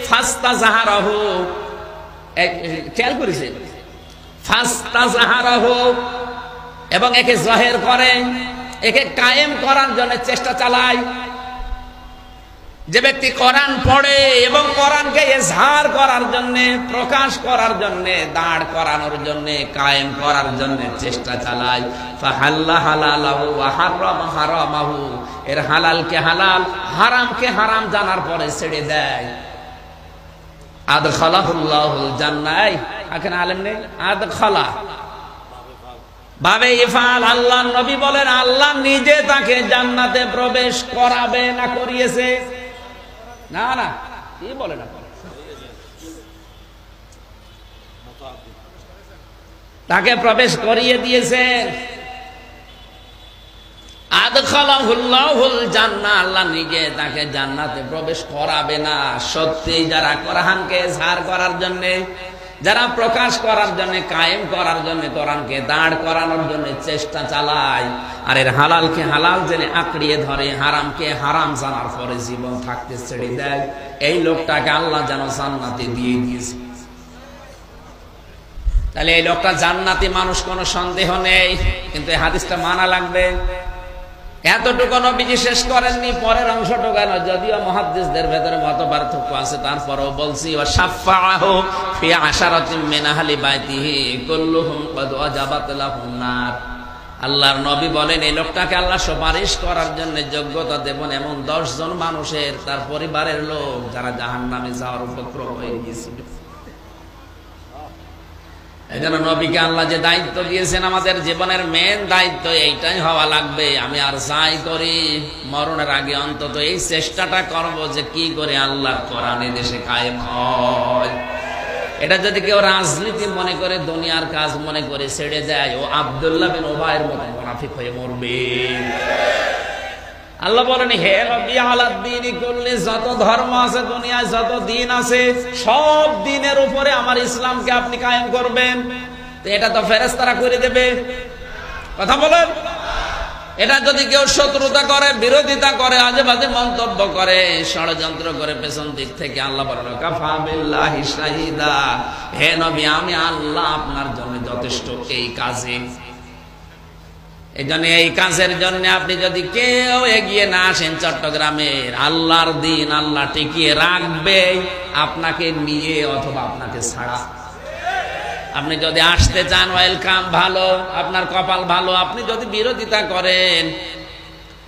ফাস্তাজহারাহু, খেয়াল করেছেন, ফাস্তাজহারাহু, এবং একে জাহির করে, একে কায়েম করার জন্য চেষ্টা চালায়। যে ব্যক্তি কোরআন পড়ে এবং কোরআনকে ইজহার করার জন্য, প্রকাশ করার জন্য, দাঁড় করানোর জন্য, কায়েম করার জন্য চেষ্টা চালায়, ফাহাল্লা হালালাহু ওয়া হারামা হারামাহু, এর হালালকে হালাল, হারামকে হারাম জানার পরে ছেড়ে দেয়, আদখালাহুল্লাহুল জান্নাহ। এখানে আলেম নেই, আদখালা বাবে ইফাল। আল্লাহ নবী বলেন, আল্লাহ নিজে তাকে জান্নাতে প্রবেশ করাবে না করিয়েছে? না না, কি বলে না, তাকে প্রবেশ করিয়ে দিয়েছেন। আদখালাহুল্লাহুল জান্নাহ, আল্লাহ নিজে তাকে জান্নাতে প্রবেশ করাবে না। সত্যি যারা কোরআনকে ইজহার করার জন্য, যারা প্রকাশ করার জন্য, কায়েম করার জন্য, কোরআনকে দাঁড় করানোর জন্য চেষ্টা চালায়, আর এর হালালকে হালাল জেনে আঁকড়িয়ে ধরে, হারামকে হারাম জানার পরে জীবন থাকতে ছেড়ে দেয়, এই লোকটাকে আল্লাহ যেন জান্নাতে দিয়ে দিয়েছে। তাহলে এই লোকটা জান্নাতি মানুষ, কোনো সন্দেহ নেই, কিন্তু এই হাদিসটা মানা লাগবে। এতটুকু নবীজি শেষ করেননি, পরের অংশটুকু কেন, যদিও মুহাদ্দিসদের ভেতরে মত পার্থক্য আছে, তারপরেও বলছি, ওয়া শাফাআহু ফি আশারাতিন মিন আহলি বাইতিহি কুল্লুহুম ক্বাদ ওয়াজাবাত লাহুম নার। আল্লাহর নবী বলেন, এই লোকটাকে আল্লাহ সুপারিশ করার জন্য যোগ্যতা দেবেন এমন 10 জন মানুষের, তার পরিবারের লোক, যারা জাহান্নামে যাওয়ার উপক্রম হয়ে গিয়েছিল। এই জন্য নবীকে আল্লাহ যে দায়িত্ব দিয়েছেন, আমাদের জীবনের মেন দায়িত্ব এইটাই হওয়া লাগবে। আমি আর যাই করি, মরণের আগে অন্তত এই চেষ্টাটা করব যে কি করে আল্লাহর কোরআন এই দেশে কায়েম হয়। এটা যদি কেউ রাজনীতি মনে করে, দুনিয়ার কাজ মনে করে ছেড়ে দেয়, ও আব্দুল্লাহ বিন উবাইয়ের মতো মুনাফিক হয়ে মরবে। আল্লাহ বলেন, হে নবী, আলাদ্দীনি কুল্লি, যত ধর্ম আছে দুনিয়ায়, যত দিন আছে, সব দিনের উপরে আমার ইসলামকে আপনি কায়েম করবেন। তো এটা তো ফেরেশতারা করে দেবে, কথা বলেন। এটা যদি কেউ শত্রুতা করে, বিরোধিতা করে, আজে বাজে মন্তব্য করে, ষড়যন্ত্র করে পেছন দিক থেকে, আল্লাহ বলেন, কাফা বিল্লাহি শাহিদা, হে নবী, আমি আল্লাহ আপনার জন্য যথেষ্ট এই কাজে। এই জন্য এই কাজের জন্য আপনি যদি কেউ এগিয়ে না আসেন, চট্টগ্রামের আল্লাহর দিন আল্লাহ টিকিয়ে রাখবে, আপনাকে নিয়ে অথবা আপনাকে ছাড়া। আপনি যদি আসতে চান, ওয়েলকাম, ভালো, আপনার কপাল ভালো। আপনি যদি বিরোধিতা করেন,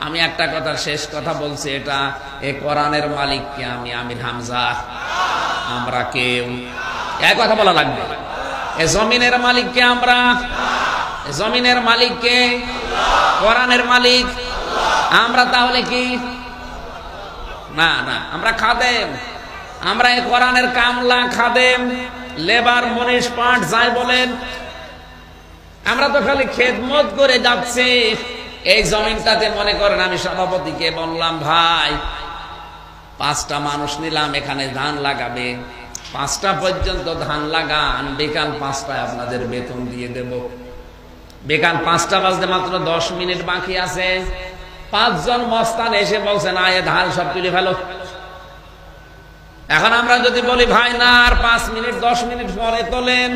আমি একটা কথা, শেষ কথা বলছি, এটা এই কোরআনের মালিককে আমি আমির হামজা, আমরা কেউ, এক কথা বলা লাগবে। এই জমিনের মালিককে আমরা, জমিনের মালিককে, কোরআনের মালিক আমরা, তাহলে কি? না না, আমরা খাদেম, আমরা এই কোরআনের কামলা, খাদেম, লেবার, মনীষ, পাঠ, যাই বলেন, আমরা তো খালি খেদমত করে যাচ্ছি। এই জমিনটাতে মনে করেন আমি সভাপতিকে বললাম, ভাই 5টা মানুষ নিলাম, এখানে ধান লাগাবে, 5টা পর্যন্ত ধান লাগান, বিকাল 5টায় আপনাদের বেতন দিয়ে দেব। বিকাল 5টা বাজতে মাত্র 10 মিনিট বাকি আছে, 5 জন মস্তান এসে বলছে, না, এ ধান সব তুলে ফেলো। এখন আমরা যদি বলি, ভাই না, আর 5 মিনিট 10 মিনিট পরে তোলেন,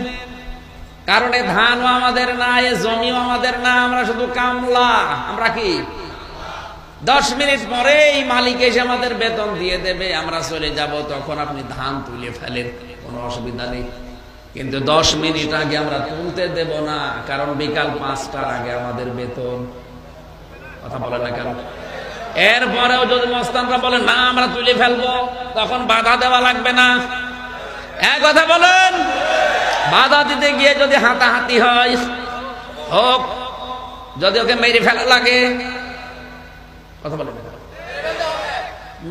কারণ এ ধানও আমাদের না, এ জমিও আমাদের না, আমরা শুধু কামলা। আমরা কি 10 মিনিট পরে এই মালিক এসে আমাদের বেতন দিয়ে দেবে, আমরা চলে যাব, তখন আপনি ধান তুলে ফেলেন, কোনো অসুবিধা নেই। কিন্তু 10 মিনিট আগে আমরা তুলতে দেব না, কারণ বিকাল 5টার আগে আমাদের বেতন। কথা বলে না কেন? এরপরেও যদি মস্তানরা বলেন, না, আমরা তুলে ফেলবো, তখন বাধা দেওয়া লাগবে না? এক কথা বলেন। বাধা দিতে গিয়ে যদি হাতাহাতি হয়, হোক, যদি ওকে মেরে ফেলা লাগে, কথা বলেন,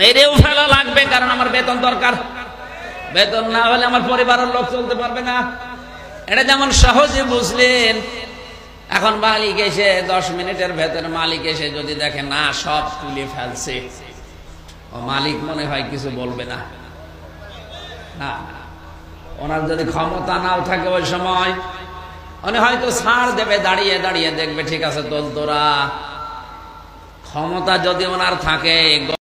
মেরেও ফেলা লাগবে, কারণ আমার বেতন দরকার। বেতন না হলে আমার পরিবারের লোক চলতে পারবে না। এটা যেমন সহজে বুঝলেন। এখন মালিক এসে 10 মিনিটের ভেতরে মালিক এসে যদি দেখে না সব তুলে ফেলছে, ও মালিক মনে হয় কিছু বলবে না। না, ওনার যদি ক্ষমতা নাও থাকে ওই সময় উনি হয়তো ছাড় দেবে, দাঁড়িয়ে দাঁড়িয়ে দেখবে ঠিক আছে তোল তোরা। ক্ষমতা যদি ওনার থাকে